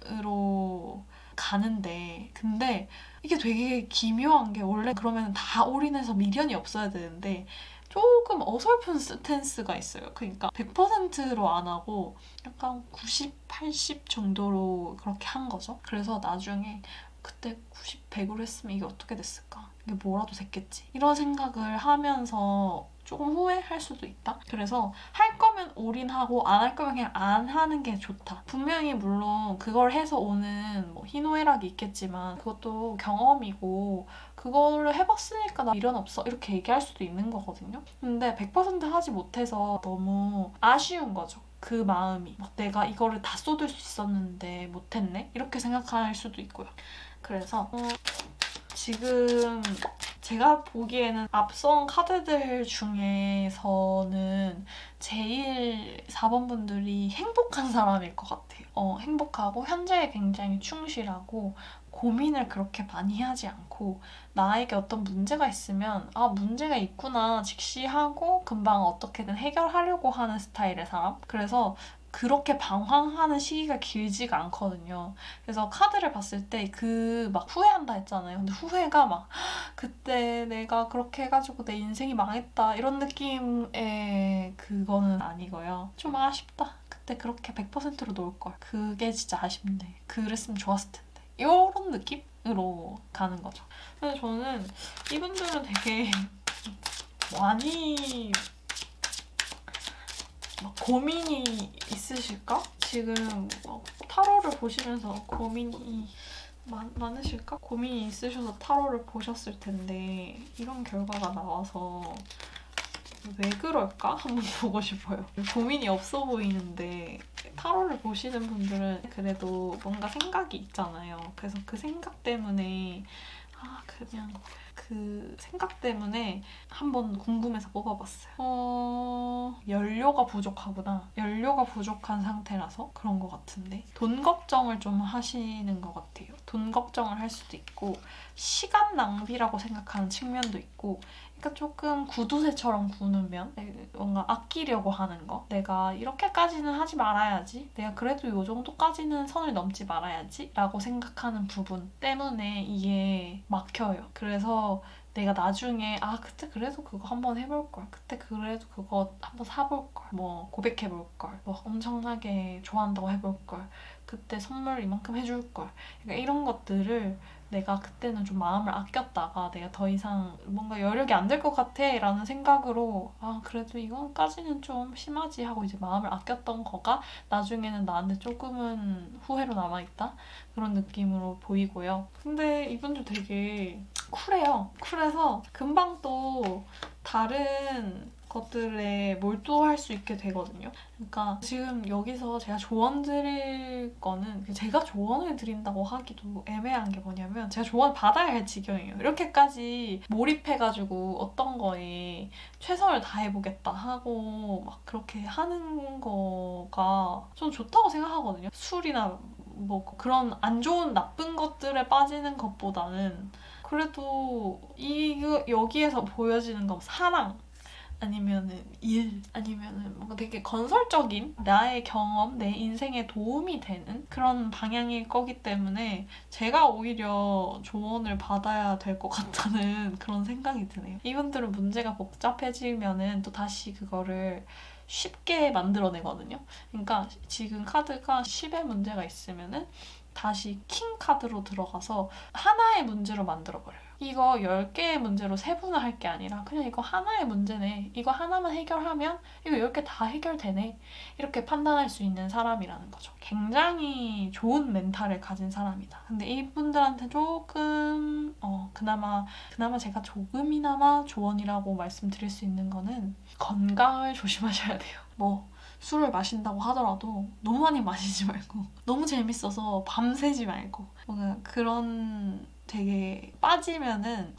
느낌으로 가는데 근데 이게 되게 기묘한 게 원래 그러면 다 올인해서 미련이 없어야 되는데 조금 어설픈 스탠스가 있어요. 그러니까 100%로 안 하고 약간 90, 80 정도로 그렇게 한 거죠. 그래서 나중에 그때 90, 100으로 했으면 이게 어떻게 됐을까? 이게 뭐라도 됐겠지. 이런 생각을 하면서 조금 후회할 수도 있다. 그래서 할 거면 올인하고 안 할 거면 그냥 안 하는 게 좋다. 분명히 물론 그걸 해서 오는 뭐 희노애락이 있겠지만 그것도 경험이고 그거를 해봤으니까 나 미련 없어 이렇게 얘기할 수도 있는 거거든요. 근데 100% 하지 못해서 너무 아쉬운 거죠. 그 마음이 막 내가 이거를 다 쏟을 수 있었는데 못했네? 이렇게 생각할 수도 있고요. 그래서 지금 제가 보기에는 앞선 카드들 중에서는 제일 4번분들이 행복한 사람일 것 같아요. 행복하고 현재에 굉장히 충실하고 고민을 그렇게 많이 하지 않고 나에게 어떤 문제가 있으면 아 문제가 있구나 직시하고 금방 어떻게든 해결하려고 하는 스타일의 사람. 그래서 그렇게 방황하는 시기가 길지가 않거든요. 그래서 카드를 봤을 때 그 막 후회한다 했잖아요. 근데 후회가 막 그때 내가 그렇게 해가지고 내 인생이 망했다 이런 느낌의 그거는 아니고요. 좀 아쉽다. 그때 그렇게 100%로 놀 걸. 그게 진짜 아쉽네. 그랬으면 좋았을 텐데. 이런 느낌으로 가는 거죠. 그래서 저는 이분들은 되게 많이 고민이 있으실까? 지금 타로를 보시면서 고민이 많으실까? 고민이 있으셔서 타로를 보셨을 텐데 이런 결과가 나와서 왜 그럴까? 한번 보고 싶어요. 고민이 없어 보이는데 타로를 보시는 분들은 그래도 뭔가 생각이 있잖아요. 그래서 그 생각 때문에 그냥 그 생각 때문에 한번 궁금해서 뽑아봤어요. 연료가 부족하구나. 연료가 부족한 상태라서 그런 것 같은데 돈 걱정을 좀 하시는 것 같아요. 돈 걱정을 할 수도 있고 시간 낭비라고 생각하는 측면도 있고 그러니까 조금 구두쇠처럼 구는 면, 뭔가 아끼려고 하는 거. 내가 이렇게까지는 하지 말아야지. 내가 그래도 이 정도까지는 선을 넘지 말아야지. 라고 생각하는 부분 때문에 이게 막혀요. 그래서 내가 나중에 그때 그래도 그거 한번 해볼걸. 그때 그래도 그거 한번 사볼걸. 뭐 고백해볼걸. 뭐 엄청나게 좋아한다고 해볼걸. 그때 선물 이만큼 해줄걸. 그러니까 이런 것들을 내가 그때는 좀 마음을 아꼈다가 내가 더 이상 뭔가 여력이 안 될 것 같아 라는 생각으로 그래도 이건까지는 좀 심하지 하고 이제 마음을 아꼈던 거가 나중에는 나한테 조금은 후회로 남아있다 그런 느낌으로 보이고요. 근데 이분들 되게 쿨해요. 쿨해서 금방 또 다른 것들에 몰두할 수 있게 되거든요. 그러니까 지금 여기서 제가 조언 드릴 거는 제가 조언을 드린다고 하기도 애매한 게 뭐냐면 제가 조언 받아야 할 지경이에요. 이렇게까지 몰입해가지고 어떤 거에 최선을 다해보겠다 하고 막 그렇게 하는 거가 전 좋다고 생각하거든요. 술이나 뭐 그런 안 좋은 나쁜 것들에 빠지는 것보다는 그래도 여기에서 보여지는 건 사랑 아니면은 일 아니면은 뭔가 되게 건설적인 나의 경험, 내 인생에 도움이 되는 그런 방향일 거기 때문에 제가 오히려 조언을 받아야 될 것 같다는 그런 생각이 드네요. 이분들은 문제가 복잡해지면은 또 다시 그거를 쉽게 만들어내거든요. 그러니까 지금 카드가 10의 문제가 있으면은 다시 킹 카드로 들어가서 하나의 문제로 만들어버려요. 이거 10개의 문제로 세분화할 게 아니라 그냥 이거 하나의 문제네. 이거 하나만 해결하면 이거 10개 다 해결되네. 이렇게 판단할 수 있는 사람이라는 거죠. 굉장히 좋은 멘탈을 가진 사람이다. 근데 이분들한테 조금 그나마 제가 조금이나마 조언이라고 말씀드릴 수 있는 거는 건강을 조심하셔야 돼요. 뭐 술을 마신다고 하더라도 너무 많이 마시지 말고 너무 재밌어서 밤새지 말고 뭔가 그런 되게 빠지면은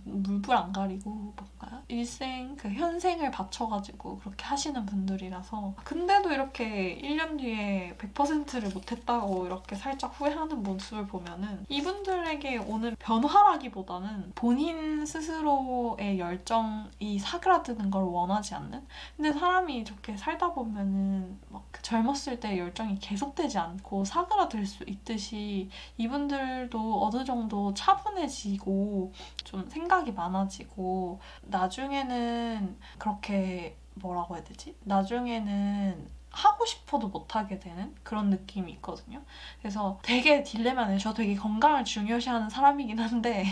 물불 안 가리고 뭔가 일생 그 현생을 바쳐가지고 그렇게 하시는 분들이라서 근데도 이렇게 1년 뒤에 100%를 못했다고 이렇게 살짝 후회하는 모습을 보면은 이분들에게 오는 변화라기보다는 본인 스스로의 열정이 사그라드는 걸 원하지 않는 근데 사람이 이렇게 살다 보면은 막 젊었을 때 열정이 계속되지 않고 사그라들 수 있듯이 이분들도 어느 정도 차분해지고 좀 생각이 많아지고 나중에는 그렇게 뭐라고 해야 되지? 나중에는 하고 싶어도 못하게 되는 그런 느낌이 있거든요. 그래서 되게 딜레마네요. 저 되게 건강을 중요시하는 사람이긴 한데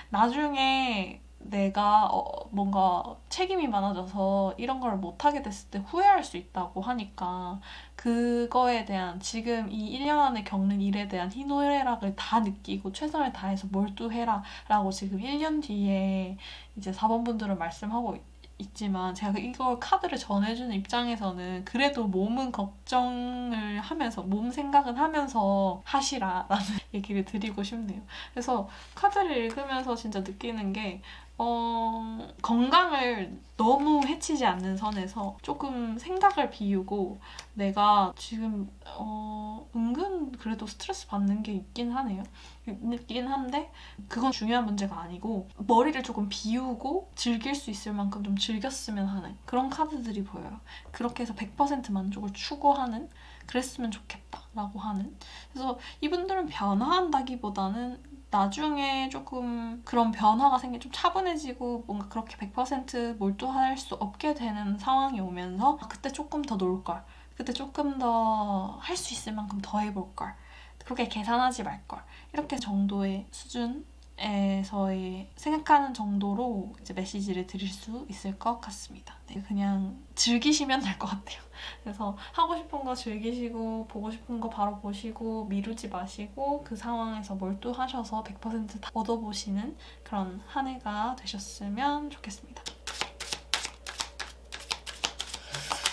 나중에 내가 뭔가 책임이 많아져서 이런 걸 못하게 됐을 때 후회할 수 있다고 하니까 그거에 대한 지금 이 1년 안에 겪는 일에 대한 희노애락을 다 느끼고 최선을 다해서 몰두해라 라고 지금 1년 뒤에 이제 4번 분들은 말씀하고 있지만 제가 이걸 카드를 전해주는 입장에서는 그래도 몸은 걱정을 하면서 몸 생각은 하면서 하시라라는 얘기를 드리고 싶네요. 그래서 카드를 읽으면서 진짜 느끼는 게 건강을 너무 해치지 않는 선에서 조금 생각을 비우고 내가 지금 은근 그래도 스트레스 받는 게 있긴 하네요. 있긴 한데 그건 중요한 문제가 아니고 머리를 조금 비우고 즐길 수 있을 만큼 좀 즐겼으면 하는 그런 카드들이 보여요. 그렇게 해서 100% 만족을 추구하는 그랬으면 좋겠다라고 하는 그래서 이분들은 변화한다기보다는 나중에 조금 그런 변화가 생겨 좀 차분해지고 뭔가 그렇게 100% 몰두할 수 없게 되는 상황이 오면서 그때 조금 더 놀걸 그때 조금 더 할 수 있을 만큼 더 해볼걸 그렇게 계산하지 말걸 이렇게 정도의 수준에서의 생각하는 정도로 이제 메시지를 드릴 수 있을 것 같습니다. 네, 그냥 즐기시면 될 것 같아요. 그래서 하고 싶은 거 즐기시고 보고 싶은 거 바로 보시고 미루지 마시고 그 상황에서 몰두하셔서 100%다 얻어보시는 그런 한 해가 되셨으면 좋겠습니다.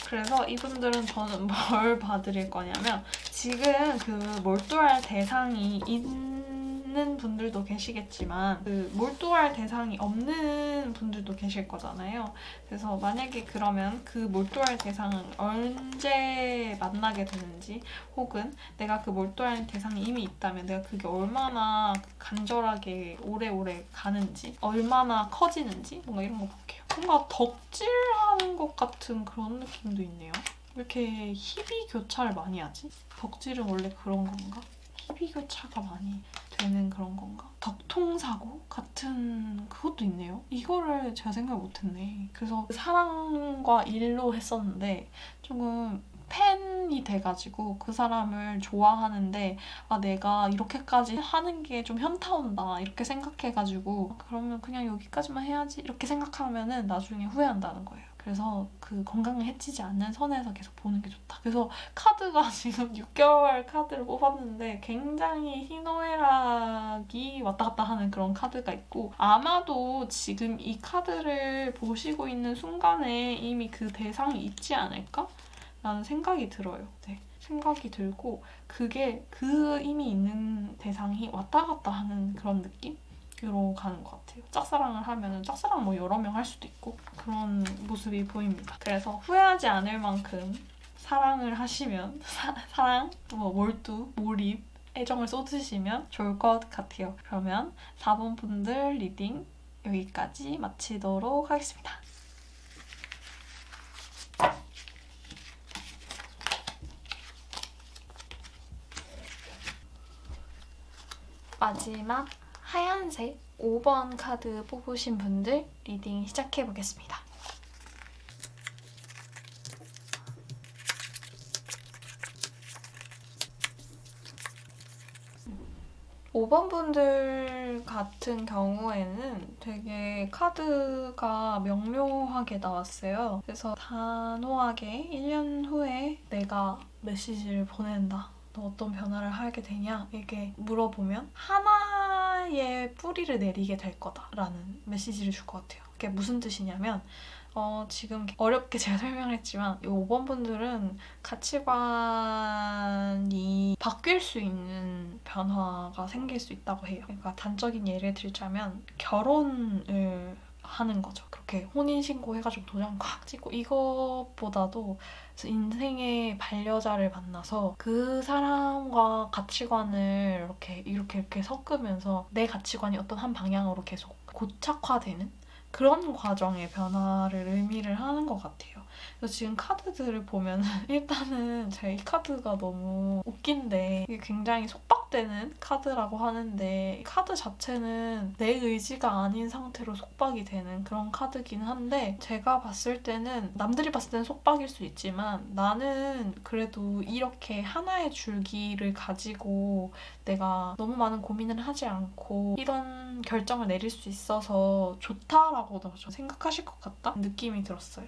그래서 이분들은 저는 뭘 봐드릴 거냐면 지금 그 몰두할 대상이 있는 분들도 계시겠지만 그 몰두할 대상이 없는 분들도 계실 거잖아요. 그래서 만약에 그러면 그 몰두할 대상은 언제 만나게 되는지, 혹은 내가 그 몰두하는 대상이 이미 있다면 내가 그게 얼마나 간절하게 오래오래 가는지, 얼마나 커지는지, 뭔가 이런 거 볼게요. 뭔가 덕질하는 것 같은 그런 느낌도 있네요. 왜 이렇게 희비교차를 많이 하지? 덕질은 원래 그런 건가? 희비교차가 많이 되는 그런 건가? 덕통사고 같은 그것도 있네요. 이거를 제가 생각을 못했네. 그래서 사랑과 일로 했었는데 조금 팬이 돼가지고 그 사람을 좋아하는데 아 내가 이렇게까지 하는 게 좀 현타 온다 이렇게 생각해가지고 그러면 그냥 여기까지만 해야지 이렇게 생각하면은 나중에 후회한다는 거예요. 그래서 그 건강을 해치지 않는 선에서 계속 보는 게 좋다. 그래서 카드가 지금 6개월 카드를 뽑았는데 굉장히 희노애락이 왔다 갔다 하는 그런 카드가 있고 아마도 지금 이 카드를 보시고 있는 순간에 이미 그 대상이 있지 않을까? 라는 생각이 들어요. 네. 생각이 들고 그게 그 이미 있는 대상이 왔다 갔다 하는 그런 느낌? 으로 가는 것 같아요. 짝사랑을 하면은 짝사랑 뭐 여러 명 할 수도 있고 그런 모습이 보입니다. 그래서 후회하지 않을 만큼 사랑을 하시면 사랑, 뭐 몰두, 몰입, 애정을 쏟으시면 좋을 것 같아요. 그러면 4번 분들 리딩 여기까지 마치도록 하겠습니다. 마지막 하얀색 5번 카드 뽑으신 분들 리딩 시작해보겠습니다. 5번 분들 같은 경우에는 되게 카드가 명료하게 나왔어요. 그래서 단호하게 1년 후에 내가 메시지를 보낸다. 너 어떤 변화를 하게 되냐? 이렇게 물어보면 하나의 뿌리를 내리게 될 거다라는 메시지를 줄 것 같아요. 그게 무슨 뜻이냐면 지금 어렵게 제가 설명했지만 이 5번 분들은 가치관이 바뀔 수 있는 변화가 생길 수 있다고 해요. 그러니까 단적인 예를 들자면 결혼을 하는 거죠. 그렇게 혼인신고 해가지고 도장 콱 찍고 이것보다도 인생의 반려자를 만나서 그 사람과 가치관을 이렇게 섞으면서 내 가치관이 어떤 한 방향으로 계속 고착화되는 그런 과정의 변화를 의미를 하는 것 같아요. 그래서 지금 카드들을 보면 일단은 제가 이 카드가 너무 웃긴데 이게 굉장히 속박되는 카드라고 하는데 이 카드 자체는 내 의지가 아닌 상태로 속박이 되는 그런 카드긴 한데 제가 봤을 때는 남들이 봤을 때는 속박일 수 있지만 나는 그래도 이렇게 하나의 줄기를 가지고 내가 너무 많은 고민을 하지 않고 이런 결정을 내릴 수 있어서 좋다라고 생각하실 것 같다 느낌이 들었어요.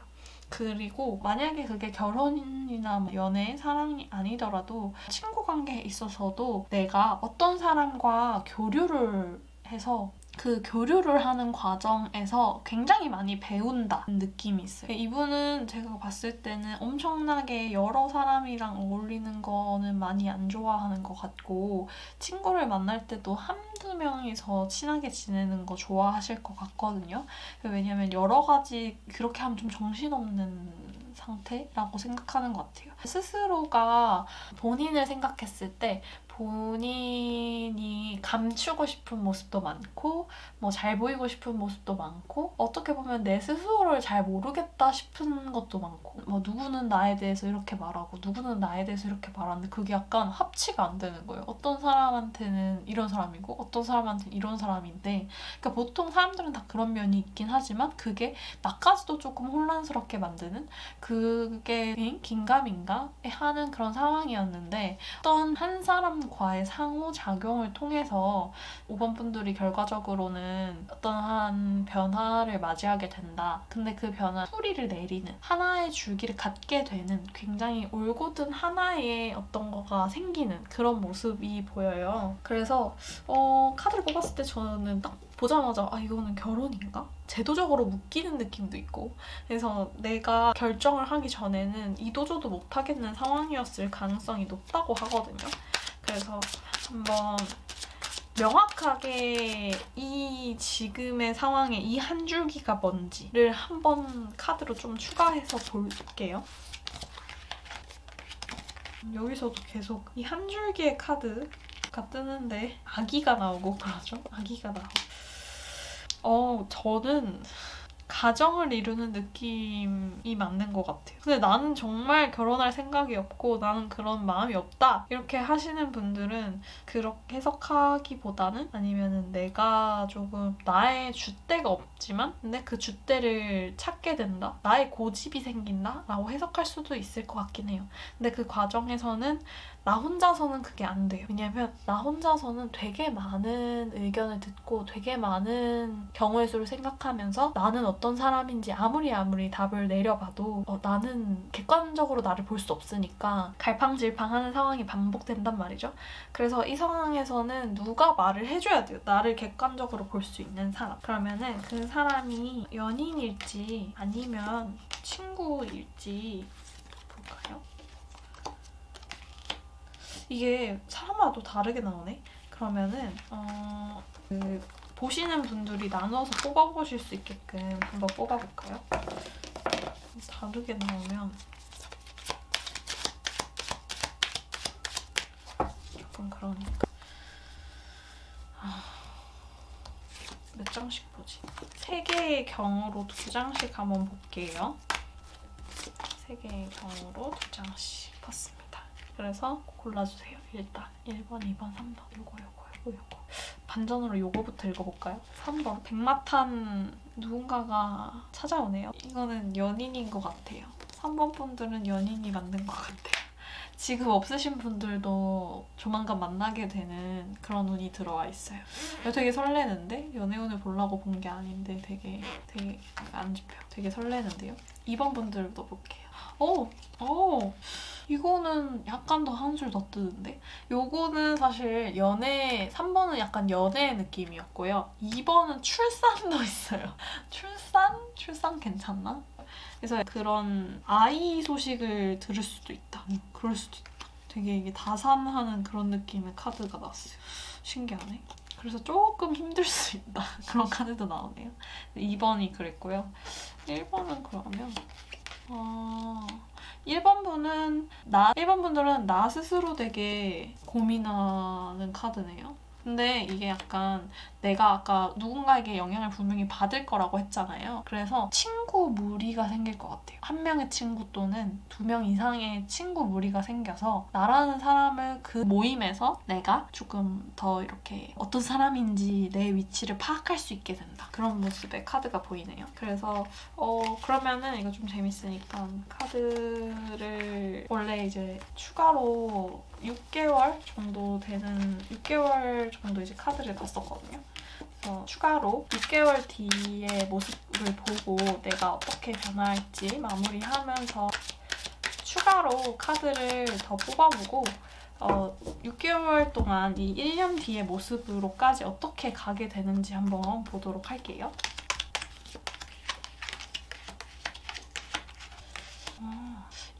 그리고 만약에 그게 결혼이나 연애, 사랑이 아니더라도 친구 관계에 있어서도 내가 어떤 사람과 교류를 해서 그 교류를 하는 과정에서 굉장히 많이 배운다는 느낌이 있어요. 이분은 제가 봤을 때는 엄청나게 여러 사람이랑 어울리는 거는 많이 안 좋아하는 것 같고 친구를 만날 때도 한두 명이서 친하게 지내는 거 좋아하실 것 같거든요. 왜냐면 여러 가지 그렇게 하면 좀 정신없는 상태라고 생각하는 것 같아요. 스스로가 본인을 생각했을 때 본인이 감추고 싶은 모습도 많고 뭐 잘 보이고 싶은 모습도 많고 어떻게 보면 내 스스로를 잘 모르겠다 싶은 것도 많고 뭐 누구는 나에 대해서 이렇게 말하고 누구는 나에 대해서 이렇게 말하는데 그게 약간 합치가 안 되는 거예요. 어떤 사람한테는 이런 사람이고 어떤 사람한테는 이런 사람인데 그러니까 보통 사람들은 다 그런 면이 있긴 하지만 그게 나까지도 조금 혼란스럽게 만드는 그게 긴가민가 하는 그런 상황이었는데 어떤 한 사람과의 상호작용을 통해서 5번 분들이 결과적으로는 어떠한 변화를 맞이하게 된다. 근데 그 변화 뿌리를 내리는 하나의 줄기를 갖게 되는 굉장히 올곧은 하나의 어떤 거가 생기는 그런 모습이 보여요. 그래서 카드를 뽑았을 때 저는 딱 보자마자 아 이거는 결혼인가? 제도적으로 묶이는 느낌도 있고 그래서 내가 결정을 하기 전에는 이도저도 못하겠는 상황이었을 가능성이 높다고 하거든요. 그래서 한번 명확하게 이 지금의 상황에 이 한 줄기가 뭔지를 한번 카드로 좀 추가해서 볼게요. 여기서도 계속 이 한 줄기의 카드가 뜨는데 아기가 나오고 그러죠. 아기가 나오고. 저는 가정을 이루는 느낌이 맞는 것 같아요. 근데 나는 정말 결혼할 생각이 없고 나는 그런 마음이 없다 이렇게 하시는 분들은 그렇게 해석하기보다는 아니면은 내가 조금 나의 줏대가 없지만 근데 그 줏대를 찾게 된다? 나의 고집이 생긴다? 라고 해석할 수도 있을 것 같긴 해요. 근데 그 과정에서는 나 혼자서는 그게 안 돼요. 왜냐면 나 혼자서는 되게 많은 의견을 듣고 되게 많은 경우의 수를 생각하면서 나는 어떤 사람인지 아무리 답을 내려봐도 나는 객관적으로 나를 볼 수 없으니까 갈팡질팡하는 상황이 반복된단 말이죠. 그래서 이 상황에서는 누가 말을 해줘야 돼요. 나를 객관적으로 볼 수 있는 사람. 그러면은 그 사람이 연인일지 아니면 친구일지 볼까요? 이게 사람마다 또 다르게 나오네? 그러면은 보시는 분들이 나눠서 뽑아보실 수 있게끔 한번 뽑아볼까요? 다르게 나오면 조금 그러니까 몇 장씩 보지? 3개의 경우로 2장씩 한번 볼게요. 3개의 경우로 2장씩 봤습니다. 그래서 골라주세요. 일단 1번, 2번, 3번 요거 반전으로 요거부터 읽어볼까요? 3번 백마탄 누군가가 찾아오네요. 이거는 연인인 것 같아요. 3번 분들은 연인이 맞는 것 같아요. 지금 없으신 분들도 조만간 만나게 되는 그런 운이 들어와 있어요. 되게 설레는데? 연애운을 보려고 본 게 아닌데 되게 안 짚혀요. 되게 설레는데요? 2번 분들도 볼게요. 이거는 약간 더 한 줄 더 뜨는데? 요거는 사실 3번은 약간 연애 느낌이었고요. 2번은 출산도 있어요. 출산 괜찮나? 그래서 그런 아이 소식을 들을 수도 있다. 그럴 수도 있다. 되게 이게 다산하는 그런 느낌의 카드가 나왔어요. 신기하네. 그래서 조금 힘들 수 있다. 그런 카드도 나오네요. 2번이 그랬고요. 1번은 그러면 1번 분들은 나 스스로 되게 고민하는 카드네요. 근데 이게 약간 내가 아까 누군가에게 영향을 분명히 받을 거라고 했잖아요. 그래서 친구 무리가 생길 것 같아요. 한 명의 친구 또는 2명 이상의 친구 무리가 생겨서 나라는 사람을 그 모임에서 내가 조금 더 이렇게 어떤 사람인지 내 위치를 파악할 수 있게 된다. 그런 모습의 카드가 보이네요. 그래서 그러면은 이거 좀 재밌으니까 카드를 원래 이제 추가로 6개월 정도 이제 카드를 봤었거든요. 그래서 추가로 6개월 뒤의 모습을 보고 내가 어떻게 변화할지 마무리하면서 추가로 카드를 더 뽑아보고 6개월 동안 이 1년 뒤의 모습으로까지 어떻게 가게 되는지 한번 보도록 할게요.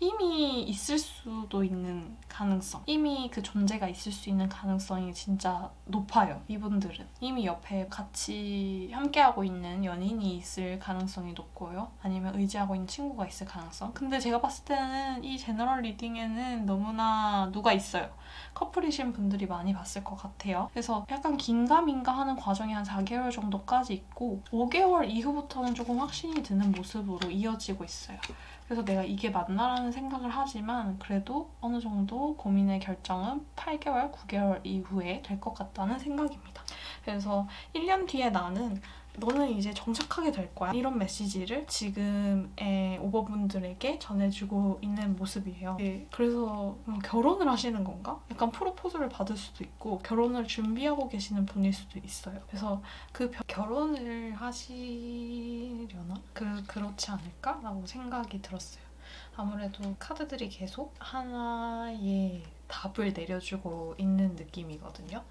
이미 있을 수도 있는 가능성, 이미 그 존재가 있을 수 있는 가능성이 진짜 높아요. 이분들은 이미 옆에 같이 함께하고 있는 연인이 있을 가능성이 높고요. 아니면 의지하고 있는 친구가 있을 가능성. 근데 제가 봤을 때는 이 제너럴 리딩에는 너무나 누가 있어요. 커플이신 분들이 많이 봤을 것 같아요. 그래서 약간 긴가민가 하는 과정이 한 4개월 정도까지 있고 5개월 이후부터는 조금 확신이 드는 모습으로 이어지고 있어요. 그래서 내가 이게 맞나라는 생각을 하지만 그래도 어느 정도 고민의 결정은 8개월, 9개월 이후에 될 것 같다는 생각입니다. 그래서 1년 뒤에 너는 이제 정착하게 될 거야. 이런 메시지를 지금의 오버분들에게 전해주고 있는 모습이에요. 네, 그래서 결혼을 하시는 건가? 약간 프로포즈를 받을 수도 있고 결혼을 준비하고 계시는 분일 수도 있어요. 그래서 결혼을 하시려나? 그렇지 않을까? 라고 생각이 들었어요. 아무래도 카드들이 계속 하나의 답을 내려주고 있는 느낌이거든요.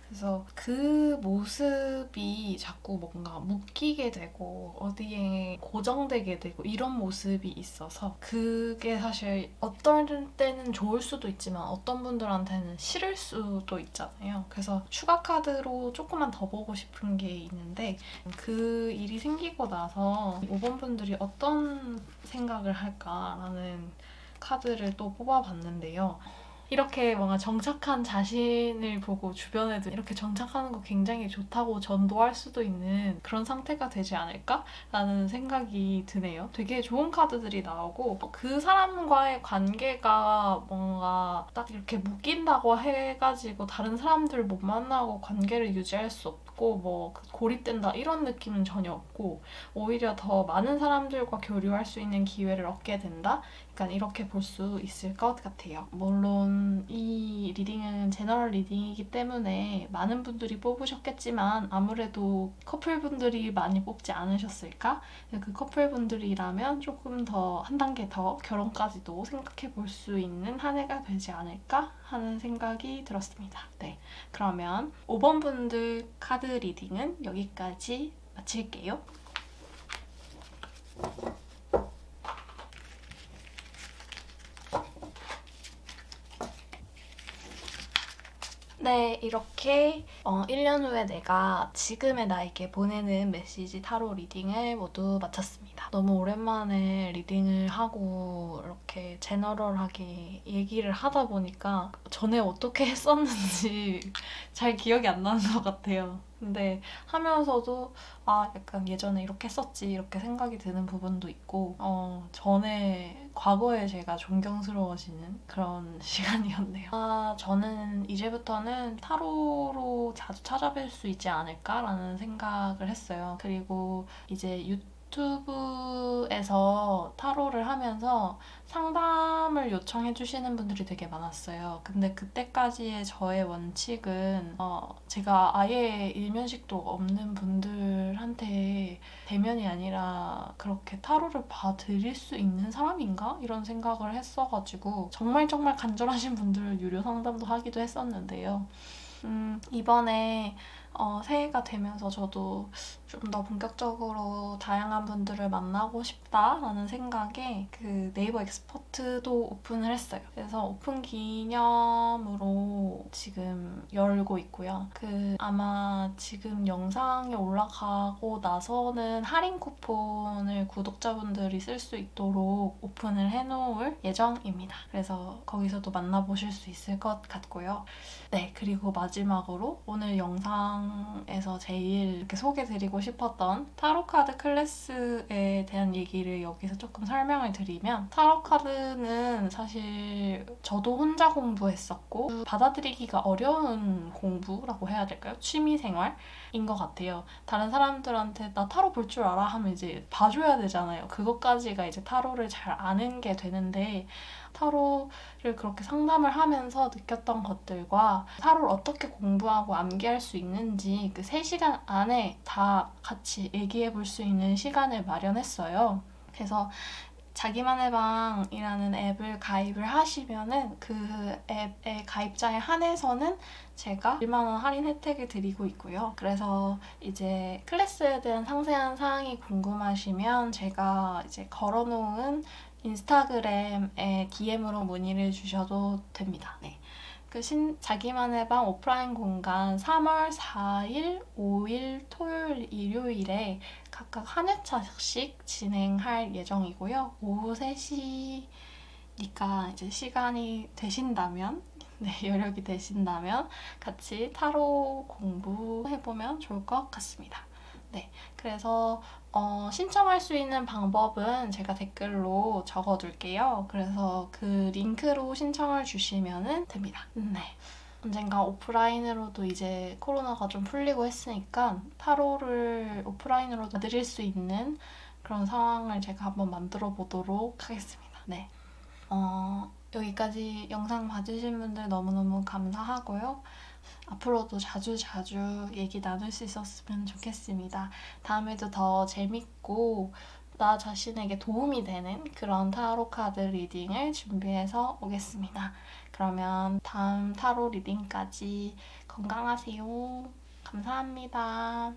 그래서 그 모습이 자꾸 뭔가 묶이게 되고 어디에 고정되게 되고 이런 모습이 있어서 그게 사실 어떤 때는 좋을 수도 있지만 어떤 분들한테는 싫을 수도 있잖아요. 그래서 추가 카드로 조금만 더 보고 싶은 게 있는데 그 일이 생기고 나서 5번 분들이 어떤 생각을 할까라는 카드를 또 뽑아봤는데요. 이렇게 뭔가 정착한 자신을 보고 주변에도 이렇게 정착하는 거 굉장히 좋다고 전도할 수도 있는 그런 상태가 되지 않을까라는 생각이 드네요. 되게 좋은 카드들이 나오고 그 사람과의 관계가 뭔가 딱 이렇게 묶인다고 해가지고 다른 사람들 못 만나고 관계를 유지할 수 없고 뭐 고립된다 이런 느낌은 전혀 없고 오히려 더 많은 사람들과 교류할 수 있는 기회를 얻게 된다? 약간 이렇게 볼 수 있을 것 같아요. 물론 이 리딩은 제너럴 리딩이기 때문에 많은 분들이 뽑으셨겠지만 아무래도 커플분들이 많이 뽑지 않으셨을까? 그 커플분들이라면 조금 더 한 단계 더 결혼까지도 생각해 볼 수 있는 한 해가 되지 않을까 하는 생각이 들었습니다. 네, 그러면 5번 분들 카드 리딩은 여기까지 마칠게요. 네, 이렇게 1년 후에 내가 지금의 나에게 보내는 메시지 타로 리딩을 모두 마쳤습니다. 너무 오랜만에 리딩을 하고 이렇게 제너럴하게 얘기를 하다 보니까 전에 어떻게 했었는지 잘 기억이 안 나는 것 같아요. 근데 하면서도 약간 예전에 이렇게 했었지 이렇게 생각이 드는 부분도 있고 전에 과거에 제가 존경스러워지는 그런 시간이었네요. 저는 이제부터는 타로로 자주 찾아뵐 수 있지 않을까라는 생각을 했어요. 그리고 이제 유튜브에서 타로를 하면서 상담을 요청해 주시는 분들이 되게 많았어요. 근데 그때까지의 저의 원칙은 제가 아예 일면식도 없는 분들한테 대면이 아니라 그렇게 타로를 봐드릴 수 있는 사람인가? 이런 생각을 했어가지고 정말 간절하신 분들 유료 상담도 하기도 했었는데요. 이번에 새해가 되면서 저도 좀 더 본격적으로 다양한 분들을 만나고 싶다라는 생각에 그 네이버 엑스퍼트도 오픈을 했어요. 그래서 오픈 기념으로 지금 열고 있고요. 아마 지금 영상이 올라가고 나서는 할인 쿠폰을 구독자분들이 쓸 수 있도록 오픈을 해놓을 예정입니다. 그래서 거기서도 만나보실 수 있을 것 같고요. 네, 그리고 마지막으로 오늘 영상에서 제일 이렇게 소개드리고 싶었던 타로카드 클래스에 대한 얘기를 여기서 조금 설명을 드리면 타로카드는 사실 저도 혼자 공부했었고 받아들이기가 어려운 공부라고 해야 될까요? 취미생활인 것 같아요. 다른 사람들한테 나 타로 볼 줄 알아 하면 이제 봐줘야 되잖아요. 그것까지가 이제 타로를 잘 아는 게 되는데 타로를 그렇게 상담을 하면서 느꼈던 것들과 타로를 어떻게 공부하고 암기할 수 있는지 그 3시간 안에 다 같이 얘기해 볼 수 있는 시간을 마련했어요. 그래서 자기만의 방이라는 앱을 가입을 하시면은 그 앱의 가입자에 한해서는 제가 1만 원 할인 혜택을 드리고 있고요. 그래서 이제 클래스에 대한 상세한 사항이 궁금하시면 제가 이제 걸어놓은 인스타그램에 DM으로 문의를 주셔도 됩니다. 네. 자기만의 방 오프라인 공간 3월 4일, 5일, 토요일, 일요일에 각각 한 회차씩 진행할 예정이고요. 오후 3시니까 이제 시간이 되신다면 여력이 되신다면 같이 타로 공부해보면 좋을 것 같습니다. 네, 그래서 신청할 수 있는 방법은 제가 댓글로 적어둘게요. 그래서 그 링크로 신청을 주시면 됩니다. 네. 언젠가 오프라인으로도 이제 코로나가 좀 풀리고 했으니까 타로를 오프라인으로 드릴 수 있는 그런 상황을 제가 한번 만들어 보도록 하겠습니다. 네. 여기까지 영상 봐주신 분들 너무너무 감사하고요. 앞으로도 자주 얘기 나눌 수 있었으면 좋겠습니다. 다음에도 더 재밌고 나 자신에게 도움이 되는 그런 타로 카드 리딩을 준비해서 오겠습니다. 그러면 다음 타로 리딩까지 건강하세요. 감사합니다.